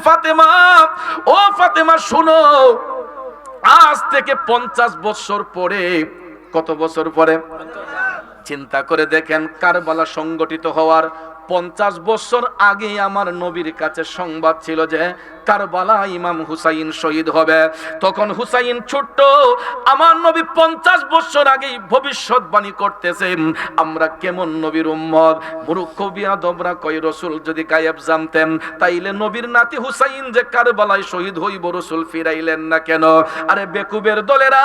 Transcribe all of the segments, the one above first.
ফাতেমা, ও ফাতেমা শুনো, আজ থেকে 50 বছর পরে, কত বছর পরে? চিন্তা করে দেখেন, কারবালা সংগঠিত হওয়ার 50 বছর আগে আমার নবীর কাছে সংবাদ ছিল যে কারবালা ইমাম হুসাইন শহীদ হবে। তখন হুসাইন ছোট্ট, আমার নবী 50 বছর আগেই ভবিষ্যৎবাণী করতেছেন। আমরা কেমন নবীর উম্মত, মূর্খ বিয়াদবরা কয় রাসূল যদি গায়েব জানতেন তাইলে নবীর নাতি হুসাইন যে কারবালায় শহীদ হইব রাসূল ফিরাইলেন না কেন? আরে বেকুবের দলেরা,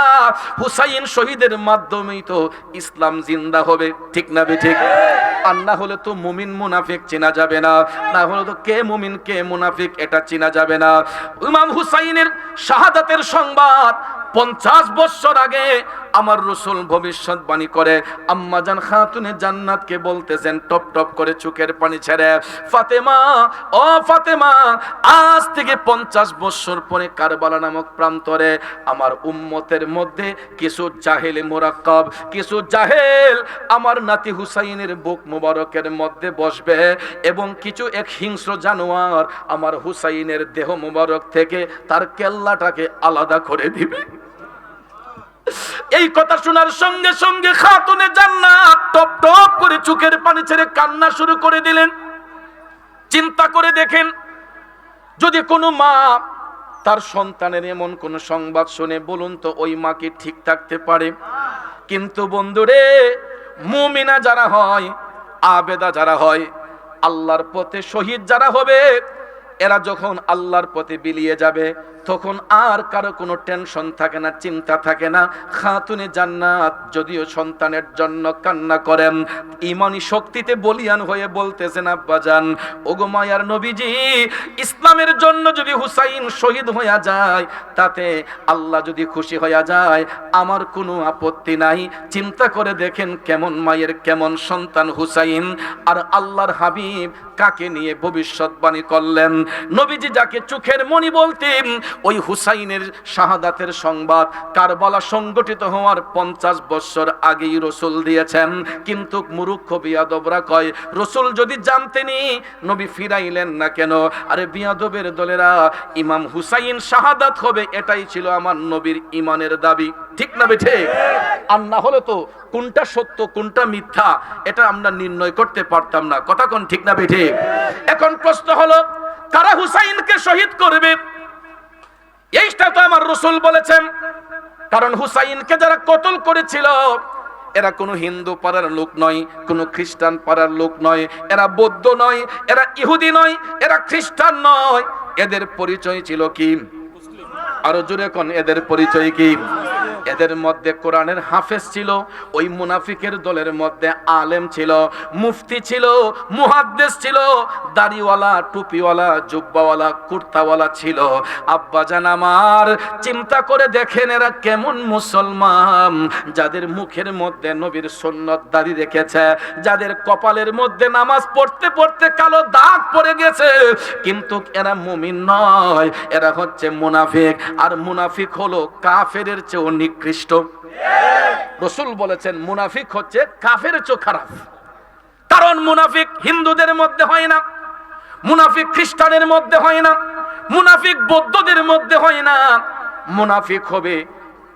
হুসাইন শহীদের মাধ্যমেই তো ইসলাম জিন্দা হবে, ঠিক না বেঠিক? আর না হলে তো মুমিন মুনাফিক চেনা যাবে না, না হলে তো কে মুমিন কে মুনাফিক এটা চেনা যাবে না। ইমাম হুসাইনের শাহাদাতের সংবাদ 50 বছর আগে আমার রাসূল ভবিষ্যৎবাণী করে আম্মাজান খাতুনে জান্নাতকে বলতেছেন টপ টপ করে চোখের পানি ছেড়ে, ফাতেমা, ও ফাতেমা, আজ থেকে 50 বছর পরে কারবালা নামক প্রান্তরে আমার উম্মতের মধ্যে কিছু জাহেল মুরাক্কাব, কিছু জাহেল আমার নাতি হুসাইনের বুক মুবারকের মধ্যে বসবে এবং কিছু এক হিংস্র জানোয়ার আমার হুসাইনের দেহ মুবারক থেকে তার কেল্লাটাকে আলাদা করে দিবে। এই কথা শোনার সঙ্গে সঙ্গে খাতুনে জান্নাত টপ টপ করে চোখের পানি ছেড়ে কান্না শুরু করে দিলেন। চিন্তা করে দেখেন, যদি কোনো মা তার সন্তানের এমন কোন সংবাদ শুনে, বলুন তো ওই মা কি ঠিক থাকতে পারে? কিন্তু বন্ধুরে, মুমিনা যারা হয়, আবেদা যারা হয়, আল্লাহর পথে শহীদ যারা হবে, এরা যখন আল্লাহর পথে বিলিয়ে যাবে তখন আর কারো কোনো টেনশন থাকে না, চিন্তা থাকে না। খাতুনে জান্নাত যদিও সন্তানের জন্য কান্না করেন, ঈমানি শক্তিতে বলিয়ান হয়ে বলতেছেন, আব্বাজান, ওগো মায়ার নবীজি, ইসলামের জন্য যদি হুসাইন শহীদ হইয়া যায়, তাতে আল্লাহ যদি খুশি হইয়া যায়, আমার কোনো আপত্তি নাই। চিন্তা করে দেখেন কেমন মায়ের কেমন সন্তান হুসাইন। আর আল্লাহর হাবিব কাকে নিয়ে ভবিষ্যৎবাণী করলেন? নবীজি যাকে চোখের মণি বলতেন, ওই হুসাইনের শাহাদাতের সংবাদ কারবালা সংগঠিত হওয়ার 50 বছর আগেই রাসূল দিয়েছেন। কিন্তু মূর্খ বিয়াদবরা কয় রাসূল যদি জানতেনই নবী ফিরাইলেন না কেন? আরে বিয়াদবের দলেরা, ইমাম হুসাইন শাহাদাত হবে এটাই ছিল আমার নবীর ঈমানের দাবি, ঠিক না বেঠে? আর না হলে তো কোনটা সত্য কোনটা মিথ্যা এটা আমরা নির্ণয় করতে পারতাম না, কথা কোন ঠিক না বেঠে? এখন প্রশ্ন হলো, কারা হুসাইনকে শহীদ করবে? এইটা তো আমার রাসূল বলেছেন। কারণ হুসাইনকে যারা কতল করেছিল এরা কোনো হিন্দু পাড়ার লোক নয়, কোনো খ্রিস্টান পাড়ার লোক নয়, এরা বৌদ্ধ নয়, এরা ইহুদি নয়, এরা খ্রিস্টান নয়। এদের পরিচয় ছিল কি? আরো জোরে কোন, এদের পরিচয় কি? এদের মধ্যে কোরআনের হাফেজ ছিল, ওই মুনাফিকের দলের মধ্যে আলেম ছিল, মুফতি ছিল, মুহাদ্দিস ছিল, দাড়িওয়ালা, টুপিওয়ালা, জুব্বাওয়ালা, কুর্তাওয়ালা ছিল। আব্বাজান আমার, চিন্তা করে দেখেন এরা কেমন মুসলমান, যাদের মুখের মধ্যে নবীর সুন্নত দাড়ি রেখেছে, যাদের কপালের মধ্যে নামাজ পড়তে পড়তে কালো দাগ পড়ে গেছে, কিন্তু এরা মুমিন নয়, এরা হচ্ছে মুনাফিক। আর মুনাফিক হলো কাফেরের চেয়েও নিকৃষ্ট। রাসূল বলেছেন মুনাফিক হচ্ছে কাফেরের চেয়ে খারাপ। কারণ মুনাফিক হিন্দুদের মধ্যে হয় না, মুনাফিক খ্রিস্টানের মধ্যে হয় না, মুনাফিক বৌদ্ধদের মধ্যে হয় না। মুনাফিক হবে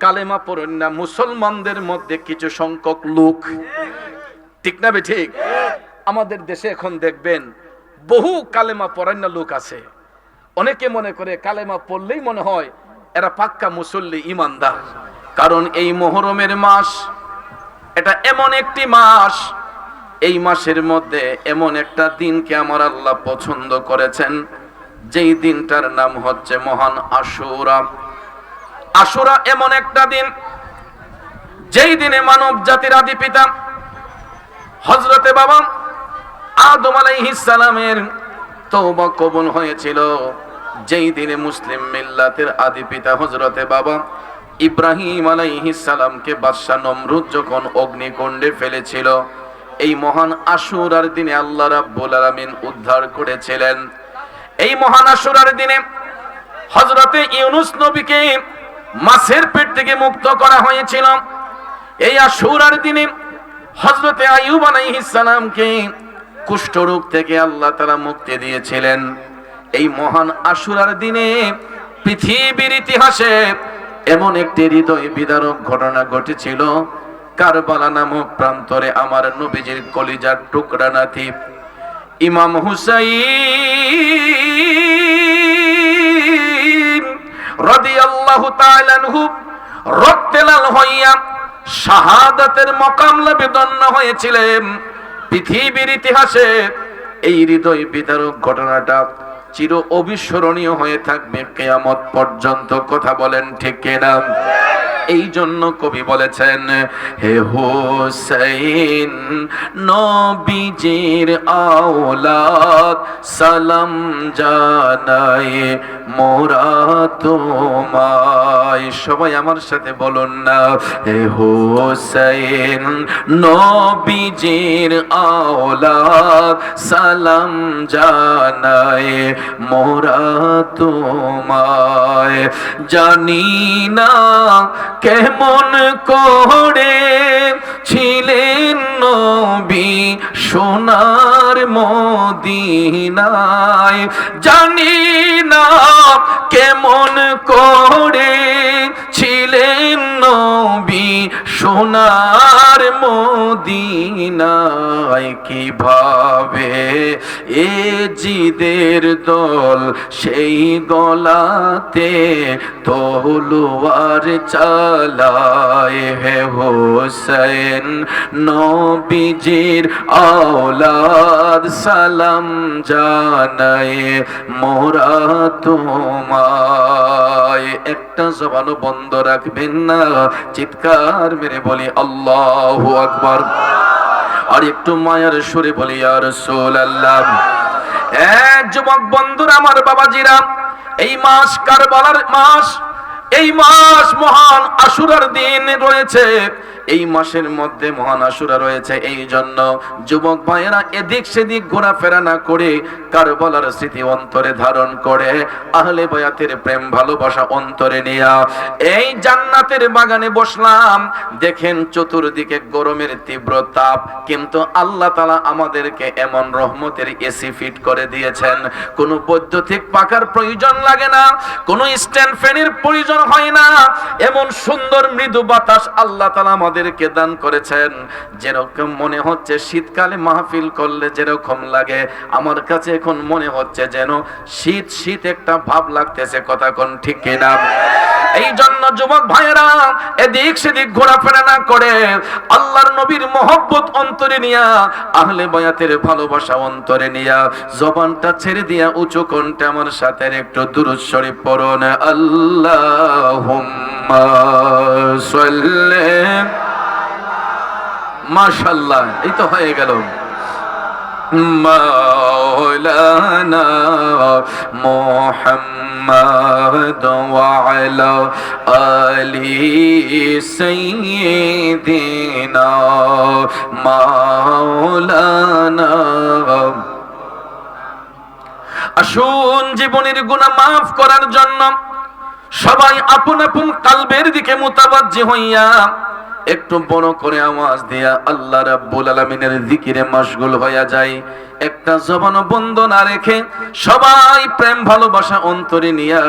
কালেমা পড়েন না মুসলমানদের মধ্যে কিছু সংখ্যক লোক, ঠিক না বে ঠিক? আমাদের দেশে এখন দেখবেন বহু কালেমা পড়েন না লোক আছে। অনেকে মনে করে কালেমা পড়লেই মনে হয় এরা পাক্কা মুসল্লি, ইমানদার। কারণ এই মুহররমের মাস, এটা এমন একটি মাস, এই মাসের মধ্যে এমন একটা দিনকে আমার আল্লাহ পছন্দ করেছেন, যেই দিনটার নাম হচ্ছে মহান আশুরা। আশুরা এমন একটা দিন যেই দিনে মানব জাতির আদি পিতা হযরতে বাবা আদম আলাইহিস সালামের তওবা কবুল হয়েছিল, যেই দিনে মুসলিম মিল্লাতের আদি পিতা হযরতে বাবা ইব্রাহিম আলাইহিস সালামকে বাদশা নমরুদ যখন অগ্নিকুণ্ডে ফেলেছিল, এই মহান আশুরার দিনে আল্লাহ রাব্বুল আলামিন উদ্ধার করেছিলেন। এই মহান আশুরার দিনে হযরতে ইউনূস নবীকে মাছের পেট থেকে মুক্ত করা হয়েছিল। এই আশুরার দিনে হযরতে আইয়ুব আলাইহিস সালামকে কুষ্ঠ রোগ থেকে আল্লাহ তাআলা মুক্তি দিয়েছিলেন। এই মহান আশুরার দিনে পৃথিবীর ইতিহাসে এমন একটি হৃদয় বিদারক ঘটনা ঘটেছিল। কারবালা নামক প্রান্তরে আমার নবীজির কলিজার টুকরা নাতি ইমাম হুসাইন রাদিয়াল্লাহু তাআলা আনহু রক্তে লাল হইয়া শাহাদাতের মাকাম লাভে ধন্য হয়েছিলেন। পৃথিবীর ইতিহাসে এই হৃদয় বিদারক ঘটনাটা চির অবিস্মরণীয় হয়ে থাকবে কিয়ামত পর্যন্ত। কথা বলেন ঠিক কিনা? এই জন্য কবি বলেছেন, হে হোসেন নবীজির আওলাদ সালাম জানাই মোরা তোমায়। সবাই আমার সাথে বলুন না, হে হোসেন নবীজির আওলাদ সালাম জানাই মোরা তোমায়। জানি না কেমন করে ছিলেন নবী সোনার মদিনায়, জানি না কেমন করে ছিলেন নবী সোনার মদিনায়। কিভাবে এ জিদের দল সেই গলাতে তলোয়ার চালায়। হে হোসেন নবীজির আওলাদ সালাম জানাই মোরা তোমায়। একটা জবানও বন্ধ রাখবেন না, চিৎকার মেরে বলি আল্লাহু আকবার। আর একটু মায়ার সুরে বলি ইয়া রাসূলুল্লাহ। যুবক বন্ধুরা, আমার বাবাজিরা, এই মাস কারবালার মাস, এই মাস মহান আশুরার দিন রয়েছে। এই মাসের মধ্যে মহান আশুরা রয়েছে। এই জন্য যুবক ভাইয়েরা এদিক সেদিক ঘোরাফেরা না করে কারবালার স্মৃতি অন্তরে ধারণ করে আহলে বায়াতের প্রেম ভালোবাসা অন্তরে নিয়া এই জান্নাতের বাগানে বসলাম। দেখেন চতুর্দিকে গরমের তীব্র তাপ, কিন্তু আল্লাহ তাআলা আমাদেরকে এমন রহমতের এসি ফিট করে দিয়েছেন, কোনো বৈদ্যুতিক পাখার প্রয়োজন লাগে না, কোনো স্ট্যান্ড ফ্যানের প্রয়োজন হয় না। এমন সুন্দর মৃদু বাতাস আল্লাহ তাআলা আমাদেরকে দান করেছেন। যেরকম মনে হচ্ছে শীতকালে মাহফিল করলে যেরকম লাগে, আমার কাছে এখন মনে হচ্ছে যেন শীত শীত একটা ভাব লাগতেছে। কথা কোন ঠিক কিনা? এই জন্য যুবক ভাইয়েরা এদিক সেদিক ঘোরাফেরা না করে আল্লাহর নবীর মহব্বত অন্তরে নিয়া, আহলে বায়াতের ভালোবাসা অন্তরে নিয়া, জবানটা ছেড়ে দিয়া উঁচু কণ্ঠে আমার সাথে একটু দুরূদ শরীফ পড়ুন। আল্লাহুম্মা সাল্লি। মাশাআল্লাহ, এই তো হয়ে গেল। মাওলানা মুহাম্মদ ওয়া আলা আলি সাইয়্যিদিনা মাওলানা। আসুন জীবনের গুনাহ মাফ করার জন্য সবাই আপন আপন কালবের দিকে মুতাওয়াজ্জি হইয়া একটু বড় করে আওয়াজ দিয়া আল্লাহ রাব্বুল আলামিনের জিকিরে মাশগুল হইয়া যায়। একটা জবান বন্ধ না রেখে সবাই প্রেম ভালোবাসা অন্তরে নিয়া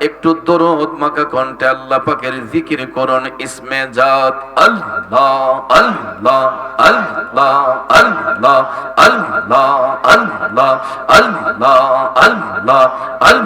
একটু দরুদ মাখা কণ্ঠে আল্লাহ পাকের জিকির করুন। ইসমে জাত আল্লাহ আল্লাহ আল্লাহ আল্লাহ আল্লাহ আল্লাহ আল্লাহ আল্লাহ আল্লাহ আল্লাহ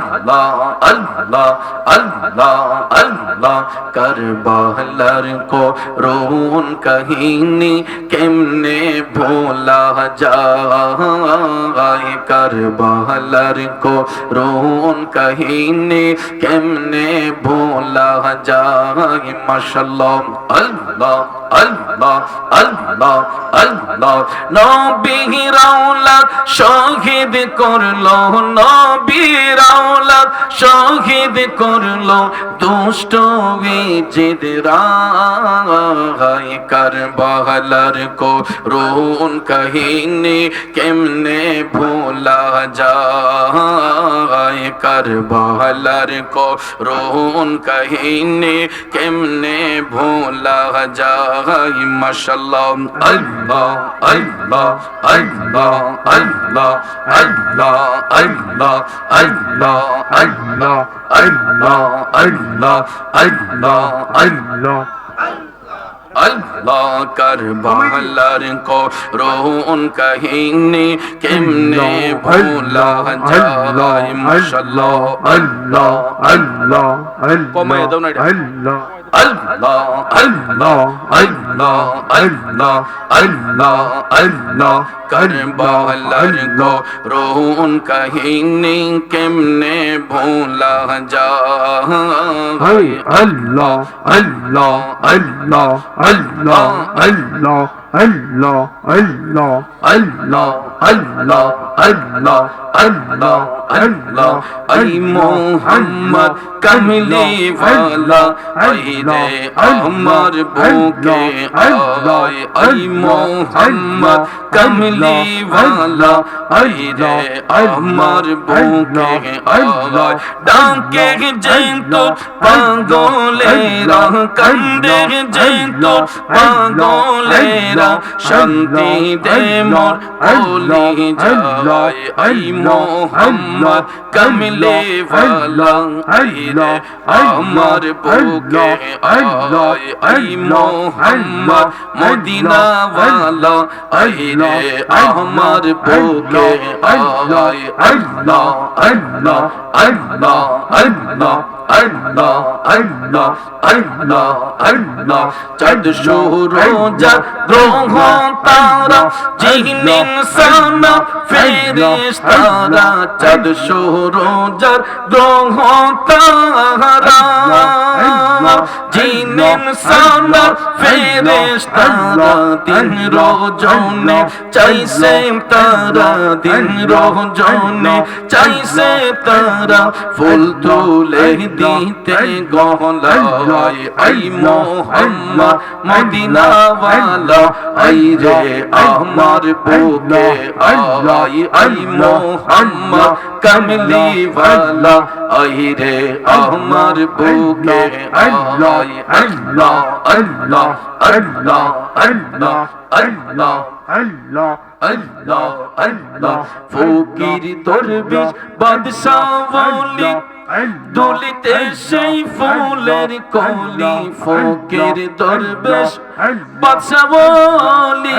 আল্লাহ আল্লাহ। কারবালার কো রোন কাহিনী কেমনে ভোলা যায়, কারবালার কো রোন কাহিনী কেমনে ভোলা যায়। মাশাআল্লাহ আল্লাহ আল্লাহ আল্লাহ আল্লাহ। নবীর আওলাদ শহীদ করলো, নবীর আওলাদ শহীদ করলো দুষ্ট জিদরা। কারবালার কো রোন কাহিনী কেমনে ভোলা যায়, কারবালার কো রোন কাহিনী কেমনে ভোলা যায়। মাশাআল্লাহ আল্লাহ আল্লাহ আল্লাহ আল্লাহ। আল্লাহ আল্লাহ আল্লাহ আল্লাহ আল্লাহ আল্লাহ আল্লাহ আল্লাহ আল্লাহ আল্লাহ কারবালার করুণ কাহিনী কেমনে ভোলা যায় মাশাআল্লাহ আল্লাহ আল্লাহ কমায় দাও না আল্লাহ আল্লাহ আল্লাহ আল্লাহ আল্লাহ আল্লাহ আল্লাহ কারবালার করুণ কাহিনী কেমনে ভোলা যায় আল্লাহ আল্লাহ আল্লাহ আল্লাহ আল্লাহ আল্লাহ আল্লাহ আল্লাহ আল্লাহ আল্লাহ আল্লাহ আল্লাহ আই মোহাম্মদ কামলি ওয়ালা আই রে আমার বুকে আয় আই মোহাম্মদ কামলি ওয়ালা আই রে আমার বুকে আয় ডাকে যেতো পাগলেরা কান্দে যেতো পাগলেরা শান্তি দে মোর ওলি যায় আই মোহাম্মদ কামলি ওয়ালা আই রে আমার বুকে আয় আই মোহাম্মদ মদিনা ওয়ালা আই রে আমার বুকে আয় আল্লাহ আল্লাহ আল্লাহ আল্লাহ আল্লাহ আল্লাহ আল্লাহ আল্লাহ চাঁদ সূরজ গ্রহ তারা জিন ইনসান ফেরেশতারা চাঁদ সূরজ গ্রহ তারা জিন ইনসান ফেরেশতারা দিন রজনে চাইছে তারা দিন রজনে চাইছে তারা ফুল তুলে দিতে গলায় আই মোহাম্মদ মদিনা ওয়ালা আই রে আমার বুকে আয় আই মোহাম্মদ কামলি ওয়ালা আই রে আমার বুকে আয় আল্লাহ আল্লাহ আল্লাহ আল্লাহ আল্লাহ আল্লাহ আল্লাহ আল্লাহ ফকির দরবেশ বাদশা ওলি দুলিতে সেই ফুলের কলি ফকির দরবেশ বাদশা ওলি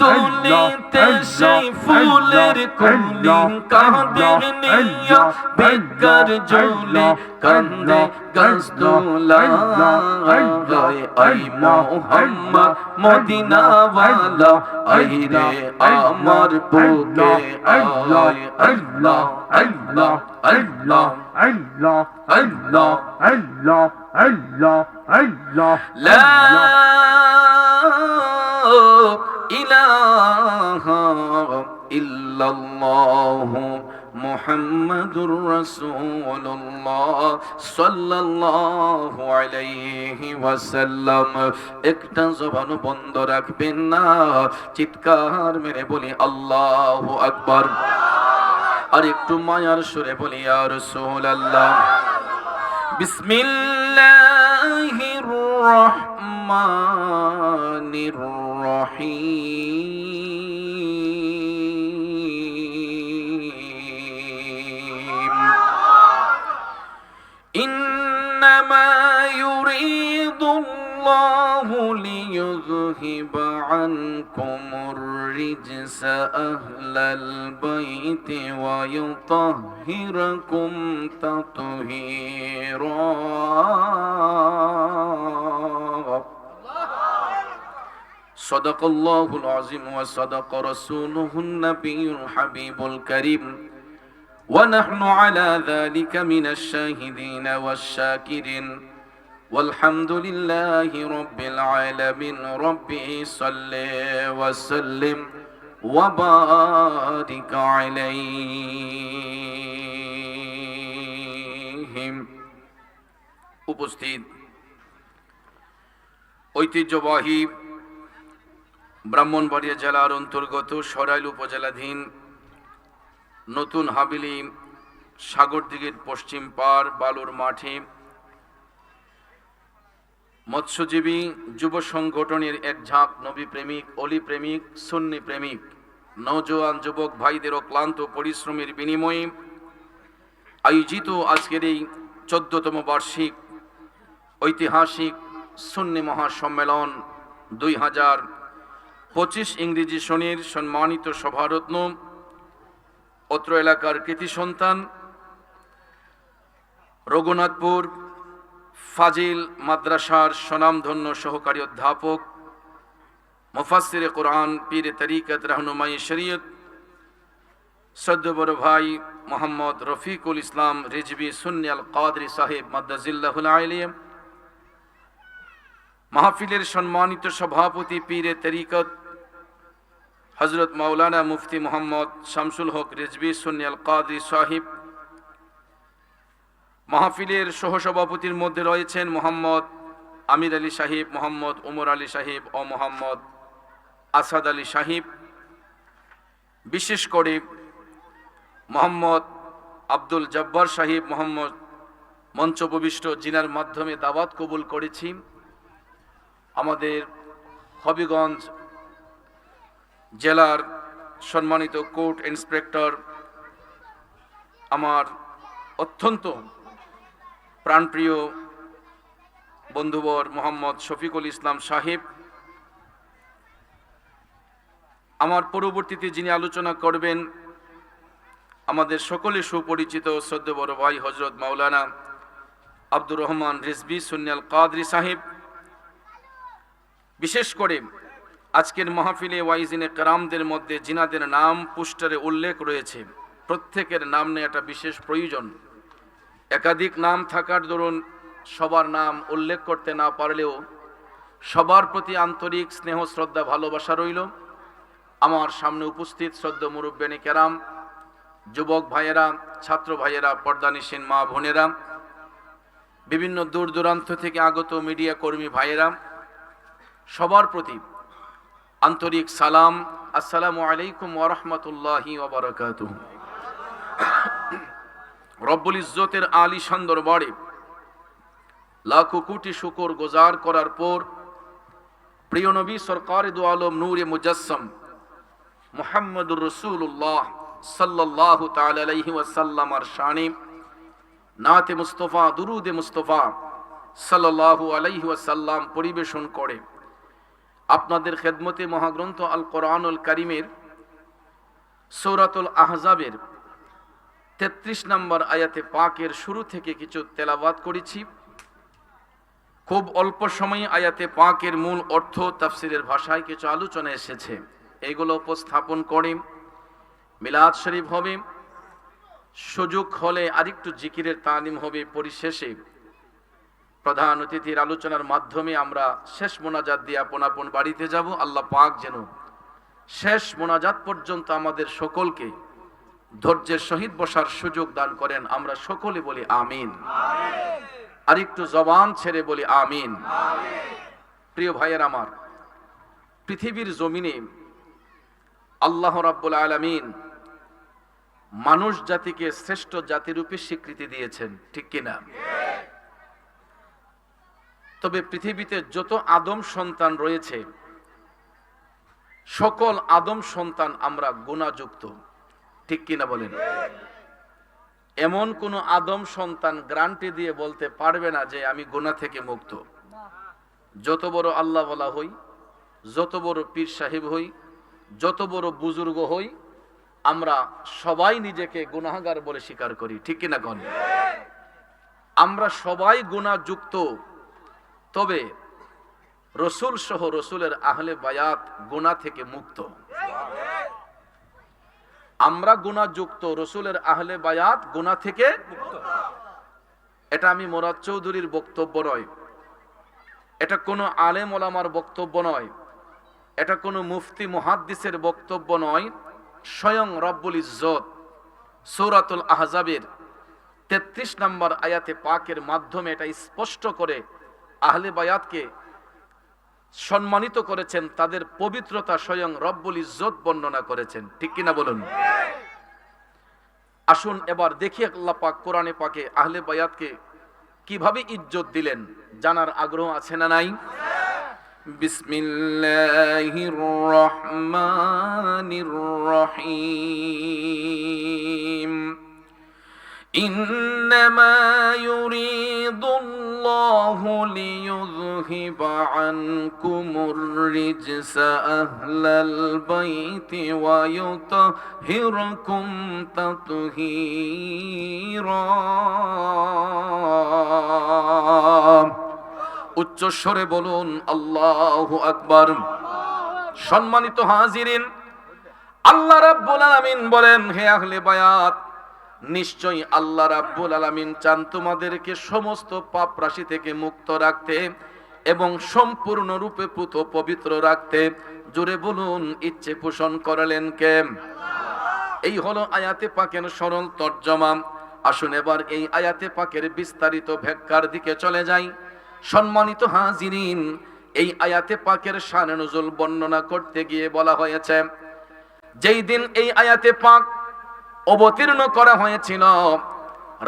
দুলিতে সেই ফুলের কলি কাঁদে নিয়া বেকার জলি কান্দে গাছদোলা আই মোহাম্মদ মদিনা ওয়ালা আই রে আমার বুকে আল্লাহ আল্লাহ আল্লাহ আল্লাহ আল্লাহ আল্লাহ আল্লাহ আল্লাহ আল্লাহ লা ইলাহা ইল্লাল্লাহ মুহাম্মাদুর রাসূলুল্লাহ সাল্লাল্লাহু আলাইহি ওয়াসাল্লাম একটা জবান বন্ধ রাখবেন না চিৎকার মেরে বলি আল্লাহু আকবার আর একটু মায়ার সুরে বলি ইয়া রাসূলুল্লাহ বিসমিল্লাহির রহমানির রহিম ইন্নামা ইউরিদুল্লাহু লিইয়ুযহিবা আনকুমুর রিজসা আহলাল বাইতি ওয়া ইউতাহহিরাকুম তাতহীরা সাদাকাল্লাহুল আযীম ওয়া সাদাকা রাসূলুহুন নাবিয়্যুল হাবিবুল কারীম ওয়া নাহনু আলা যালিকা মিনাশ শাহিদিন ওয়াশ শাকিরিন والحمد لله رب العالمين ربي صل وسلم وبارك عليهم উপস্থিত ঐতিহ্যবাহী ব্রাহ্মণবাড়িয়া জেলার অন্তর্গত সরাইল উপজেলাধীন নতুন হাবিলি সাগরদিঘির পশ্চিম পার বালুর মাঠে মৎস্যজীবী যুব সংগঠনের এক ঝাঁক নবী প্রেমিক অলি প্রেমিক সুন্নি প্রেমিক নওজোয়ান যুবক ভাইদের অক্লান্ত পরিশ্রমের বিনিময়ে আয়োজিত আজকের এই 14তম বার্ষিক ঐতিহাসিক সুন্নি মহাসম্মেলন 2025 ইংরেজি সনের সম্মানিত সভারত্ন অত্র এলাকার কৃতি সন্তান রঘুনাথপুর ফাজিল মাদ্রাসার স্বনামধন্য সহকারী অধ্যাপক মুফাসসিরে কোরআন পীরে তরিকত রাহনুমায়ে শরীয়ত শ্রদ্ধেয় বড় ভাই মোহাম্মদ রফিকুল ইসলাম রিজভী সুন্নি আল কাদরি সাহেব মাদ্দাজিল্লাহুল আলিয়া, মাহফিলের সম্মানিত সভাপতি পীরে তরিকত হযরত মাওলানা মুফতি মোহাম্মদ শামসুল হক রিজভী সুন্নি আল কাদরি সাহেব, মাহফিলের সহসভাপতির মধ্যে রয়েছেন মোহাম্মদ আমির আলী সাহেব, মোহাম্মদ উমর আলী সাহেব ও মোহাম্মদ আসাদ আলী সাহেব, বিশেষ করে মোহাম্মদ আব্দুল জব্বার সাহেব মোহাম্মদ মঞ্চপ্রবিষ্ট জিনার মাধ্যমে দাওয়াত কবুল করেছি। আমাদের হবিগঞ্জ জেলার সম্মানিত কোর্ট ইন্সপেক্টর আমার অত্যন্ত প্রাণপ্রিয় বন্ধুবর মোহাম্মদ শফিকুল ইসলাম সাহেব, আমার পরবর্তীতে যিনি আলোচনা করবেন আমাদের সকলে সুপরিচিত শ্রদ্ধেয় বড় ভাই হযরত মাওলানা আব্দুর রহমান রিজভী সুন্নি আল কাদরি সাহেব। বিশেষ করে আজকের মাহফিলে ওয়াইজিনে কেরামদের মধ্যে জিনাদের নাম পোস্টারে উল্লেখ রয়েছে, প্রত্যেকের নাম নিয়ে একটা বিশেষ প্রয়োজন। একাধিক নাম থাকার দরুন সবার নাম উল্লেখ করতে না পারলেও সবার প্রতি আন্তরিক স্নেহ শ্রদ্ধা ভালোবাসা রইল। আমার সামনে উপস্থিত শ্রদ্ধেয় মুরব্বিয়ানে কেরাম, যুবক ভাইয়েরা, ছাত্র ভাইয়েরা, পর্দানিসীন মা বোনেরা, বিভিন্ন দূর দূরান্ত থেকে আগত মিডিয়া কর্মী ভাইয়েরা, সবার প্রতি আন্তরিক সালাম, আসসালামু আলাইকুম ওয়া রাহমাতুল্লাহি ওয়া বারাকাতুহু। রব্বুল ইজ্জতের আলিশান দরবারে লাখো কোটি শুকর গুজার করার পর প্রিয় নবী সরকারে দু আলম নূরে মুজাসসাম মুহাম্মদুর রাসূলুল্লাহ সাল্লাল্লাহু তাআলা আলাইহি ওয়াসাল্লামের শানে নাতে মুস্তাফা দুরুদে মুস্তাফা সাল্লাল্লাহু আলাইহি ওয়াসাল্লাম পরিবেশন করে আপনাদের খেদমতে মহাগ্রন্থ আল কোরআনুল কারীমের সূরাতুল আহজাবের 33 নম্বর আয়াতে পাকের শুরু থেকে কিছু তেলাওয়াত করেছি। খুব অল্প সময়ে আয়াতে পাকের মূল অর্থ তাফসিরের ভাষায় কিছু আলোচনা এসেছে, এগুলো উপস্থাপন করে মিলাদ শরীফ হবে, সুযোগ হলে আরেকটু জিকিরের তালিম হবে। পরিশেষে প্রধান অতিথির আলোচনার মাধ্যমে আমরা শেষ মোনাজাত দিয়ে আপন আপন বাড়িতে যাব। আল্লাহ পাক যেন শেষ মোনাজাত পর্যন্ত আমাদের সকলকে ধৈর্যের সহিত বসার সুযোগ দান করেন। আমরা সকলে বলি আমিন, আর একটু জবান ছেড়ে বলি আমিন। প্রিয় ভাইয়ের আমার, পৃথিবীর জমিনে আল্লাহ রাব্বুল আলামিন মানুষ জাতিকে শ্রেষ্ঠ জাতিরূপে স্বীকৃতি দিয়েছেন, ঠিক কিনা? তবে পৃথিবীতে যত আদম সন্তান রয়েছে সকল আদম সন্তান আমরা গুনাহযুক্ত, ঠিক কিনা বলেন? এমন কোন আদম সন্তান গ্যারান্টি দিয়ে বলতে পারবে না যে আমি গুনাহ থেকে মুক্ত। যত বড় আল্লাহ ওয়ালা হই, যত বড় পীর সাহেব হই, যত বড় বুজুর্গ হই, আমরা সবাই নিজেকে গুনাহগার বলে স্বীকার করি, ঠিক কিনা কোন? আমরা সবাই গুনাহযুক্ত, তবে রসুল সহ রসুলের আহলে বায়াত গুনাহ থেকে মুক্ত। আমরা গুনাহযুক্ত, রসুলের আহলে বায়াত গুনাহ থেকে মুক্ত। এটা আমি মুরাদ চৌধুরীর বক্তব্য নয়, এটা কোনো আলেম ওলামার বক্তব্য নয়, এটা কোনো মুফতি মুহাদ্দিসের বক্তব্য নয়। স্বয়ং রব্বুল ইজ্জত সূরাতুল আহজাবের 33 নম্বর আয়াতে পাকের মাধ্যমে এটা স্পষ্ট করে আহলে বায়াতকে সম্মানিত করেছেন, তাদের পবিত্রতা স্বয়ং রব্বুল ইজ্জত বর্ণনা করেছেন, ঠিক কিনা বলুন? আসুন এবার দেখি আল্লাহ পাক কোরআনে পাকে আহলে বায়াতকে কিভাবে ইজ্জত দিলেন, জানার আগ্রহ আছে না নাই? বিসমিল্লাহির রহমানির রহিম إنما يريد الله ليذهب عنكم الرجس أهل البيت ويطهركم تطهيرا উচ্চ স্বরে বলুন আল্লাহু আকবার। সম্মানিত হাজিরিন, আল্লাহ রাব্বুল আলামিন বলেন, হে আহলে বায়াত, নিশ্চয়ই আল্লাহ রাব্বুল আলামিন চান তোমাদেরকে সমস্ত পাপ রাশি থেকে মুক্ত রাখতে এবং সম্পূর্ণরূপে পুত পবিত্র রাখতে। জোরে বলুন, ইচ্ছে পোষণ করলেন কে? এই হলো আয়াতে পাকের সরল তর্জমা। আসুন এবার এই আয়াতে পাকের বিস্তারিত ব্যাখ্যার দিকে চলে যাই। সম্মানিত হাজিরিন, এই আয়াতে পাকের শানে নুজুল বর্ণনা করতে গিয়ে বলা হয়েছে, যেই দিন এই আয়াতে পাক অবতীর্ণ করা হয়েছিল,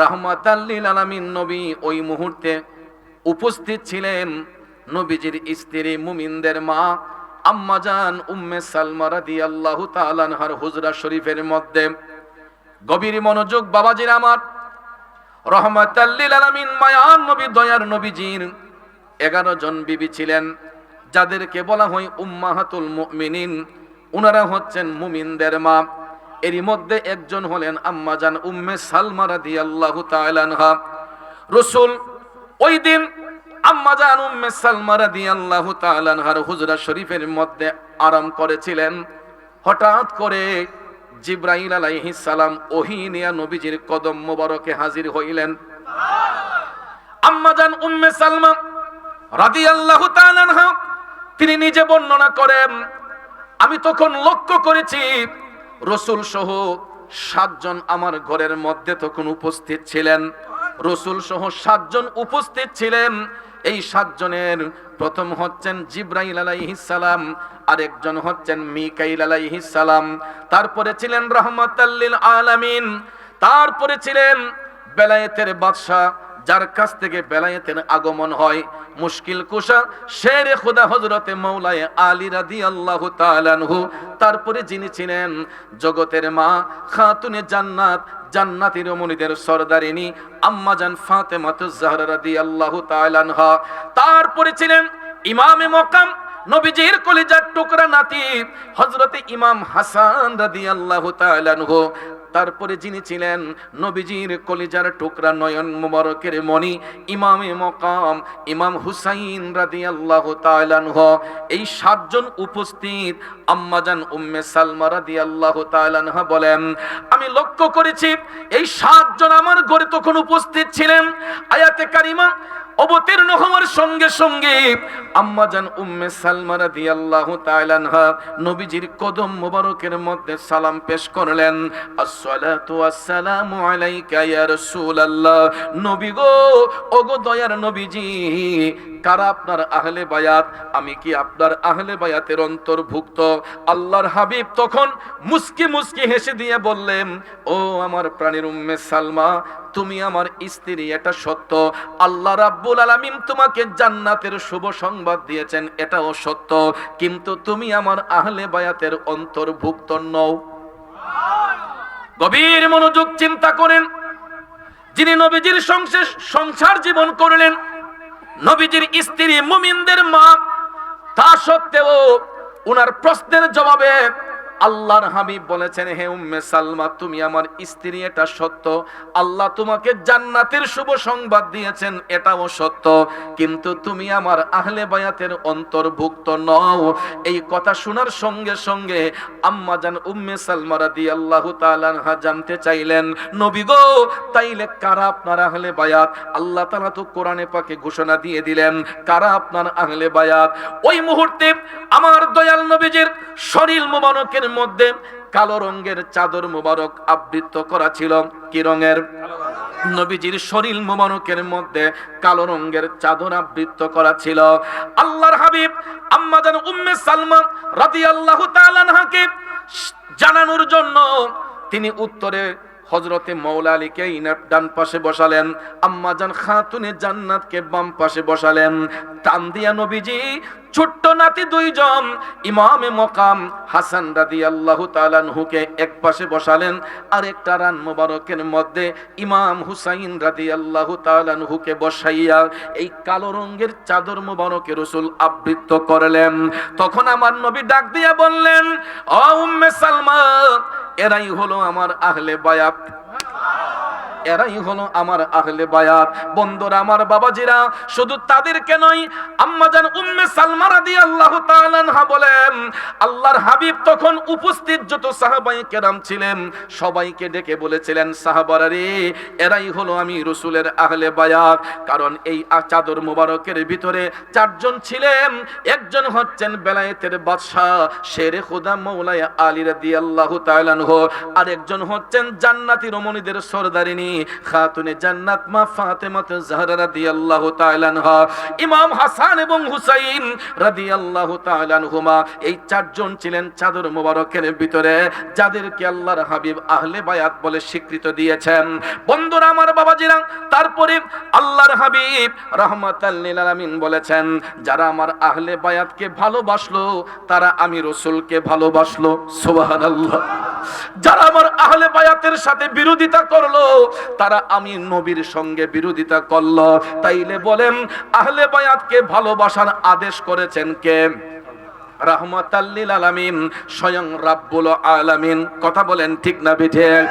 রাহমাতাল লিল আলামিন নবী ওই মুহূর্তে উপস্থিত ছিলেন। নবীজির স্ত্রী মুমিনদের মা আম্মা জান উম্মে সালমা রাদিয়াল্লাহু তাআলা আনহার হুজরা শরীফের মধ্যে। গভীর মনোযোগ বাবাজির আমার, রাহমাতাল লিল আলামিন মায়ার নবী দয়ার নবীজির 11 জন বিবি ছিলেন, যাদেরকে বলা হয় উম্মাহাতুল মুমিনিন। উনারা হচ্ছেন মুমিনদের মা। এরই মধ্যে একজন হলেন আম্মা জান উম্মে সালমা রাদিয়াল্লাহু তাআলা আনহা। রাসূল ওই দিন আম্মা জান উম্মে সালমা রাদিয়াল্লাহু তাআলা আনহার হুজরা শরীফের মধ্যে আরাম করেছিলেন। হঠাৎ করে জিবরাইল আলাইহিস সালাম ওহী নিয়ে নবীজির কদম মোবারকে হাজির হইলেন। আম্মা জান উম্মে সালমা রাদিয়াল্লাহু তাআলা আনহা তিনি নিজে বর্ণনা করেন, আমি তখন লক্ষ্য করেছি রাসূল সহ 7 জন আমার ঘরের মধ্যে তখন উপস্থিত ছিলেন। রাসূল সহ 7 জন উপস্থিত ছিলেন। এই 7 জনের প্রথম হচ্ছেন জিবরাইল আলাইহিস সালাম, আরেকজন হচ্ছেন মিকাইল আলাইহিস সালাম, তারপরে ছিলেন রাহমাতাল লিল আলামিন, তারপরে ছিলেন বেলায়েতের বাদশা, যার কাছ থেকে বেলায়েতের আগমন হয়, মুশকিল কুশা শেরে খোদা হযরতে মাওলায়ে আলী রাদিয়াল্লাহু তাআলা আনহু, তারপরে যিনি ছিলেন জগতের মা খাতুনে জান্নাত, জান্নাতি রমণীদের সরদারিনী আম্মা জান ফাতেমাতুজ জাহরা রাদিয়াল্লাহু তাআলা আনহা, তারপরে ছিলেন ইমামে মকাম নবীজির কলিজার টুকরা নাতি হযরতে ইমাম হাসান রাদিয়াল্লাহু তাআলা আনহু, তারপরে যিনি ছিলেন নবীজির কলিজার টুকরা নয়ন মুবারকের মণি ইমামে মকাম ইমাম হুসাইন রাদিয়াল্লাহু তাআলা আনহু। এই 7 জন উপস্থিত। আম্মা জান উম্মে সালমা রাদিয়াল্লাহু তাআলা আনহা বলেন, আমি লক্ষ্য করেছি এই 7 জন আমার ঘরে তখন উপস্থিত ছিলেন। আয়াতে কারিমা অবতীর্ণ হওয়ার সঙ্গে সঙ্গে আম্মা জান উম্মে সালমা রাদিয়াল্লাহু তাআলা আনহা নবীজির কদম মোবারকের মধ্যে সালাম পেশ করলেন, আসসালাতু ওয়াসসালামু আলাইকা ইয়া রাসূলুল্লাহ। নবী গো, ওগো দয়ার নবীজি, কারা আপনার আহলে বায়াত? আমি কি আপনার আহলে বায়াতের অন্তর্ভুক্ত? আল্লাহর হাবিব তখন মুস্কি মুস্কি হেসে দিয়ে বললেন, ও আমার প্রাণের উম্মে সালমা, তুমি আমার স্ত্রী, এটা সত্য। আল্লাহ রাব্বুল আলামিন তোমাকে জান্নাতের শুভ সংবাদ দিয়েছেন, এটাও সত্য, কিন্তু তুমি আমার আহলে বায়াতের অন্তর্ভুক্ত নও। গভীর মনোযোগ চিন্তা করেন, যিনি নবীজির সংসার জীবন করলেন, নবীজির স্ত্রী, মুমিনদের মা, তা সত্ত্বেও উনার প্রশ্নের জবাবে আল্লাহর হাবিব বলেছেন, হে উম্মে সালমা, তুমি আমার স্ত্রী, এটা সত্য। আল্লাহ তোমাকে জান্নাতের শুভ সংবাদ দিয়েছেন, এটাও সত্য, কিন্তু তুমি আমার আহলে বায়াতের অন্তর্ভুক্ত নও। এই কথা শোনার সঙ্গে সঙ্গে আম্মা জান উম্মে সালমা রাদিয়াল্লাহু তাআলা আনহা জানতে চাইলেন, নবী গো, তাইলে কারা আপনার আহলে বায়াত? আল্লাহ তাআলা তো কোরআনে পাকে ঘোষণা দিয়ে দিলেন কারা আপনার আহলে বায়াত। ওই মুহূর্তে আমার দয়াল নবীজির শরীর মুবারকের মধ্যে কালো রঙের চাদর মুবারক আবৃত করা ছিল। কি রঙের? নবীজির শরীর মুবারকের মধ্যে কালো রঙের চাদর আবৃত করা ছিল। আল্লাহর হাবিব আম্মা জান উম্মে সালমা রাদিয়াল্লাহু তাআলা আনহাকে জানানোর জন্য তিনি উত্তরে হযরতে মাওলা আলীকে ইনার ডান পাশে বসালেন, আম্মাজান খাতুনে জান্নাতকে বাম পাশে বসালেন। টান দিয়া নবীজি ছোট্ট নাতি দুইজন ইমামে মকাম হাসান রাদিয়াল্লাহু তাআলা আনহুকে এক পাশে বসালেন, আর একটা রান মোবারকের মধ্যে ইমাম হুসাইন রাদিয়াল্লাহু তাআলা আনহুকে বসাইয়া এই কালো রঙের চাদর মোবারকে রাসূল আবৃত করলেন। তখন আমার নবী ডাক দিয়া বললেন, ও উম্মে সালমা, এরাই হলো আমার আহলে বায়াত, এরাই হলো আমার আহলে বায়াত। বন্ধুরা আমার, বাবাজিরা, শুধু তাদেরকে নয়, আম্মাজান উম্মে সালমা রাদিয়াল্লাহু তাআলা আনহা বলেন, আল্লাহর হাবিব তখন উপস্থিত যত সাহাবায়ে কেরাম ছিলেন সবাইকে ডেকে বলেছিলেন, সাহাবারা রে, এরাই হলো আমি রাসূলের আহলে বায়াত। কারণ এই চাদর মোবারকের ভিতরে চারজন ছিলেন। একজন হচ্ছেন বেলায়েতের বাদশা শেরে খুদা মাওলানা আলী রাদিয়াল্লাহু তাআলা আনহু, আর একজন হচ্ছেন জান্নাতি রমণীদের সরদারিনী খাতুনে জান্নাত মা ফাতেমা জাহরা রাদিয়াল্লাহু তাআলা আনহা, ইমাম হাসান এবং হুসাইন রাদিয়াল্লাহু তাআলা আনহুমা। এই চারজন ছিলেন চাদর মোবারকের ভিতরে যাদেরকে আল্লাহর হাবিব আহলে বায়াত বলে স্বীকৃত দিয়েছেন। বন্ধুরা আমার, বাবাজিরা, তারপরে আল্লাহর হাবিব রাহমাতাল লিল আলামিন বলেছেন, যারা আমার আহলে বায়াতকে ভালোবাসলো তারা আমি রাসূলকে ভালোবাসলো। সুবহানাল্লাহ। যারা আমার আহলে বায়াতের সাথে বিরোধিতা করলো তারা আমি নবীর সঙ্গে বিরোধিতা করলো। তাইলে বলেন, আহলে বায়াতকে ভালোবাসার আদেশ করেছেন কে? রাহমাতাল লিল আলামিন, স্বয়ং রাব্বুল আলামিন। কথা বলেন ঠিক না বেঠিক?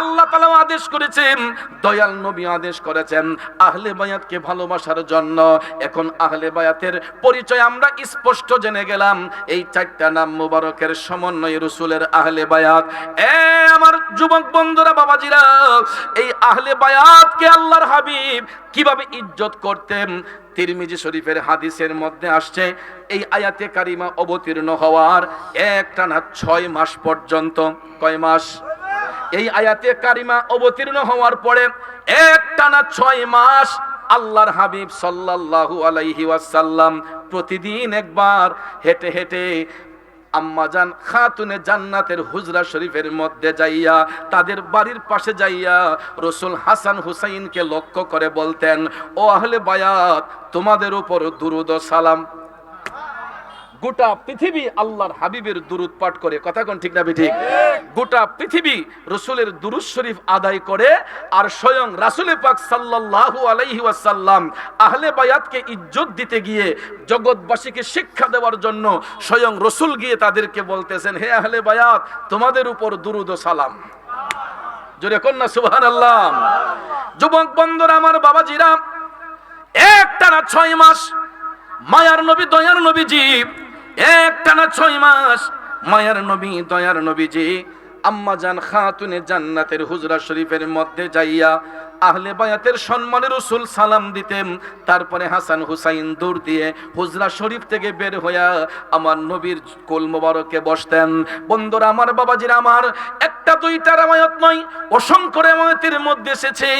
আল্লাহ তাআলা আদেশ করেছেন, দয়াল নবী আদেশ করেছেন আহলে বায়াতকে ভালোবাসার জন্য। এখন আহলে বায়াতের পরিচয় আমরা স্পষ্ট জেনে গেলাম। এই চারটা নাম মুবারকের সমন্বয়ে রাসূলের আহলে বায়াত। আমার যুবক বন্ধুরা, বাবাজিরা, এই আহলে বায়াতকে আল্লাহর হাবিব কিভাবে ইজ্জত করতেন? তিরমিজি শরীফের হাদিসের মধ্যে আসছে, এই আয়াতে কারিমা অবতীর্ণ হওয়ার একটানা 6 মাস পর্যন্ত। কয় মাস? এই আয়াতে কারিমা অবতীর্ণ হওয়ার পরে একটানা 6 মাস আল্লাহর হাবিব সাল্লাল্লাহু আলাইহি ওয়াসাল্লাম প্রতিদিন একবার হেঁটে হেঁটে আম্মাজান খাতুনে জান্নাতের হুজরা শরীফের মধ্যে যাইয়া, তাদের বাড়ির পাশে যাইয়া রাসূল হাসান হুসাইনকে লক্ষ্য করে বলতেন, ও আহলে বায়াত, তোমাদের উপর দুরূদ ও সালাম। গোটা পৃথিবী আল্লাহর হাবিবের দুরূদ পাঠ করে। কথা কোন ঠিক না ঠিক? গোটা পৃথিবী রাসূলের দুরূদ শরীফ আদায় করে, আর স্বয়ং রাসূল পাক সাল্লাল্লাহু আলাইহি ওয়াসাল্লাম আহলে বায়াতকে ইজ্জত দিতে গিয়ে, জগৎবাসীকে শিক্ষা দেওয়ার জন্য স্বয়ং রাসূল গিয়ে তাদেরকে বলতেছেন, হে আহলে বায়াত, তোমাদের উপর দুরূদ ও সালাম। জোরে কোন না সুবহানাল্লাহ। যুবক বন্ধুরা আমার, বাবাজিরা, একটানা 6 মাস মায়ার নবী দয়ার নবীজি, একটানা 6 মাস মায়ার নবী দয়ার নবীজি আম্মাজান খাতুনে জান্নাতের হুজরা শরীফের মধ্যে যাইয়া আহলে বায়াতের সম্মানে রাসূল সালাম দিতেন। তারপরে হাসান হুসাইন দৌড় দিয়ে হুজরা শরীফ থেকে বের হইয়া আমার নবীর কোল মোবারকে বসতেন। বন্ধুরা আমার, বাবাজিরা আমার, একটা দুইটা রাওয়ায়াত নয়, অসংখ্য রাওয়ায়াতের মধ্যে এসেছে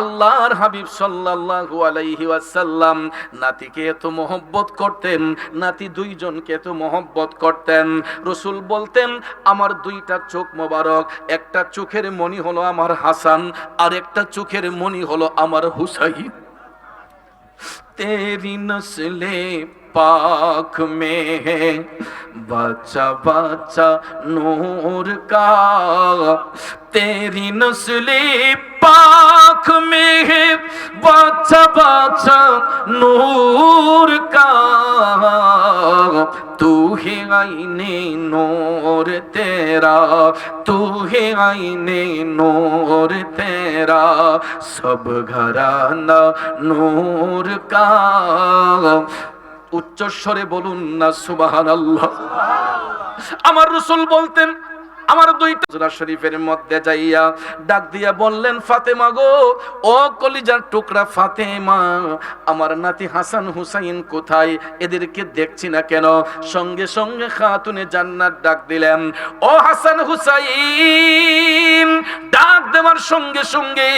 আল্লাহর হাবিব সাল্লাল্লাহু আলাইহি ওয়াসাল্লাম নাতিকে এত মহব্বত করতেন, নাতি দুইজনকে এত মহব্বত করতেন। রাসূল বলতেন, আমার দুইটা চোখ মোবারক, একটা চোখের মনি হলো আমার হাসান, আর একটা চোখের মনি হলো আমার হুসাইন। तेरी नस्ले पाक में है बच्चा बच्चा नूर का, तेरी नस्ले पाक में है बच्चा बच्चा नूर का, तू है आईने नूर तेरा, तू है आईने नूर तेरा, सब घराना नूर का। উচ্চ স্বরে বলুন না সুবহানাল্লাহ। আমার রাসূল বলতেন, আমার দুইটা হুজরা শরীফের মধ্যে যাইয়া ডাক দিয়া বললেন, ফাতেমা গো, ও কলিজার টুকরা ফাতেমা, আমার নাতি হাসান হুসাইন কোথায়? এদেরকে দেখছি না কেন? সঙ্গে সঙ্গে খাতুনে জান্নাত ডাক দিলেন, ও হাসান হুসাইন। ডাক দেওয়ার সঙ্গে সঙ্গে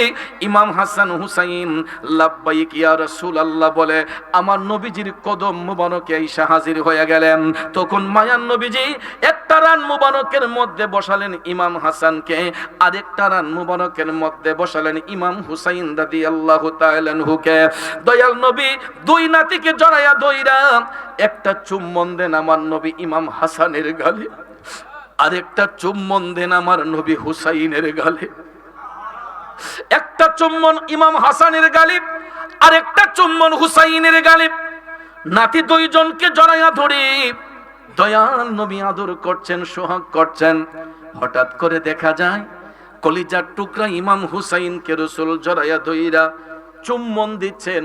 ইমাম হাসান হুসাইন লাব্বাইক ইয়া রাসূলুল্লাহ বলে আমার নবীজির কদম মুবারকে এসে হাজির হয়ে গেলেন। তখন মায়ান নবীজি একটা একটা রান মুবারকের মধ্যে বসালেন ইমাম হাসানকে, আরেকটা রান মুবারকের মধ্যে বসালেন ইমাম হুসাইন রাদিয়াল্লাহু তাআলা আনহুকে। দয়াল নবী দুই নাতিকে জড়াইয়া ধইরা একটা চুম্বন দেন আমার নবী ইমাম হাসানের গালে, আরেকটা চুম্বন দেন আমার নবী হুসাইনের গালে। একটা চুম্বন ইমাম হাসানের গালে, আরেকটা চুম্বন হুসাইনের গালে। নাতি দুইজনকে জড়াইয়া ধরে দয়াল নবী আদর করছেন, সোহাগ করছেন। হঠাৎ করে দেখা যায় কলিজার টুকরা ইমাম হুসাইনকে রাসূল জড়াইয়া ধইরা চুম্বন দিচ্ছেন,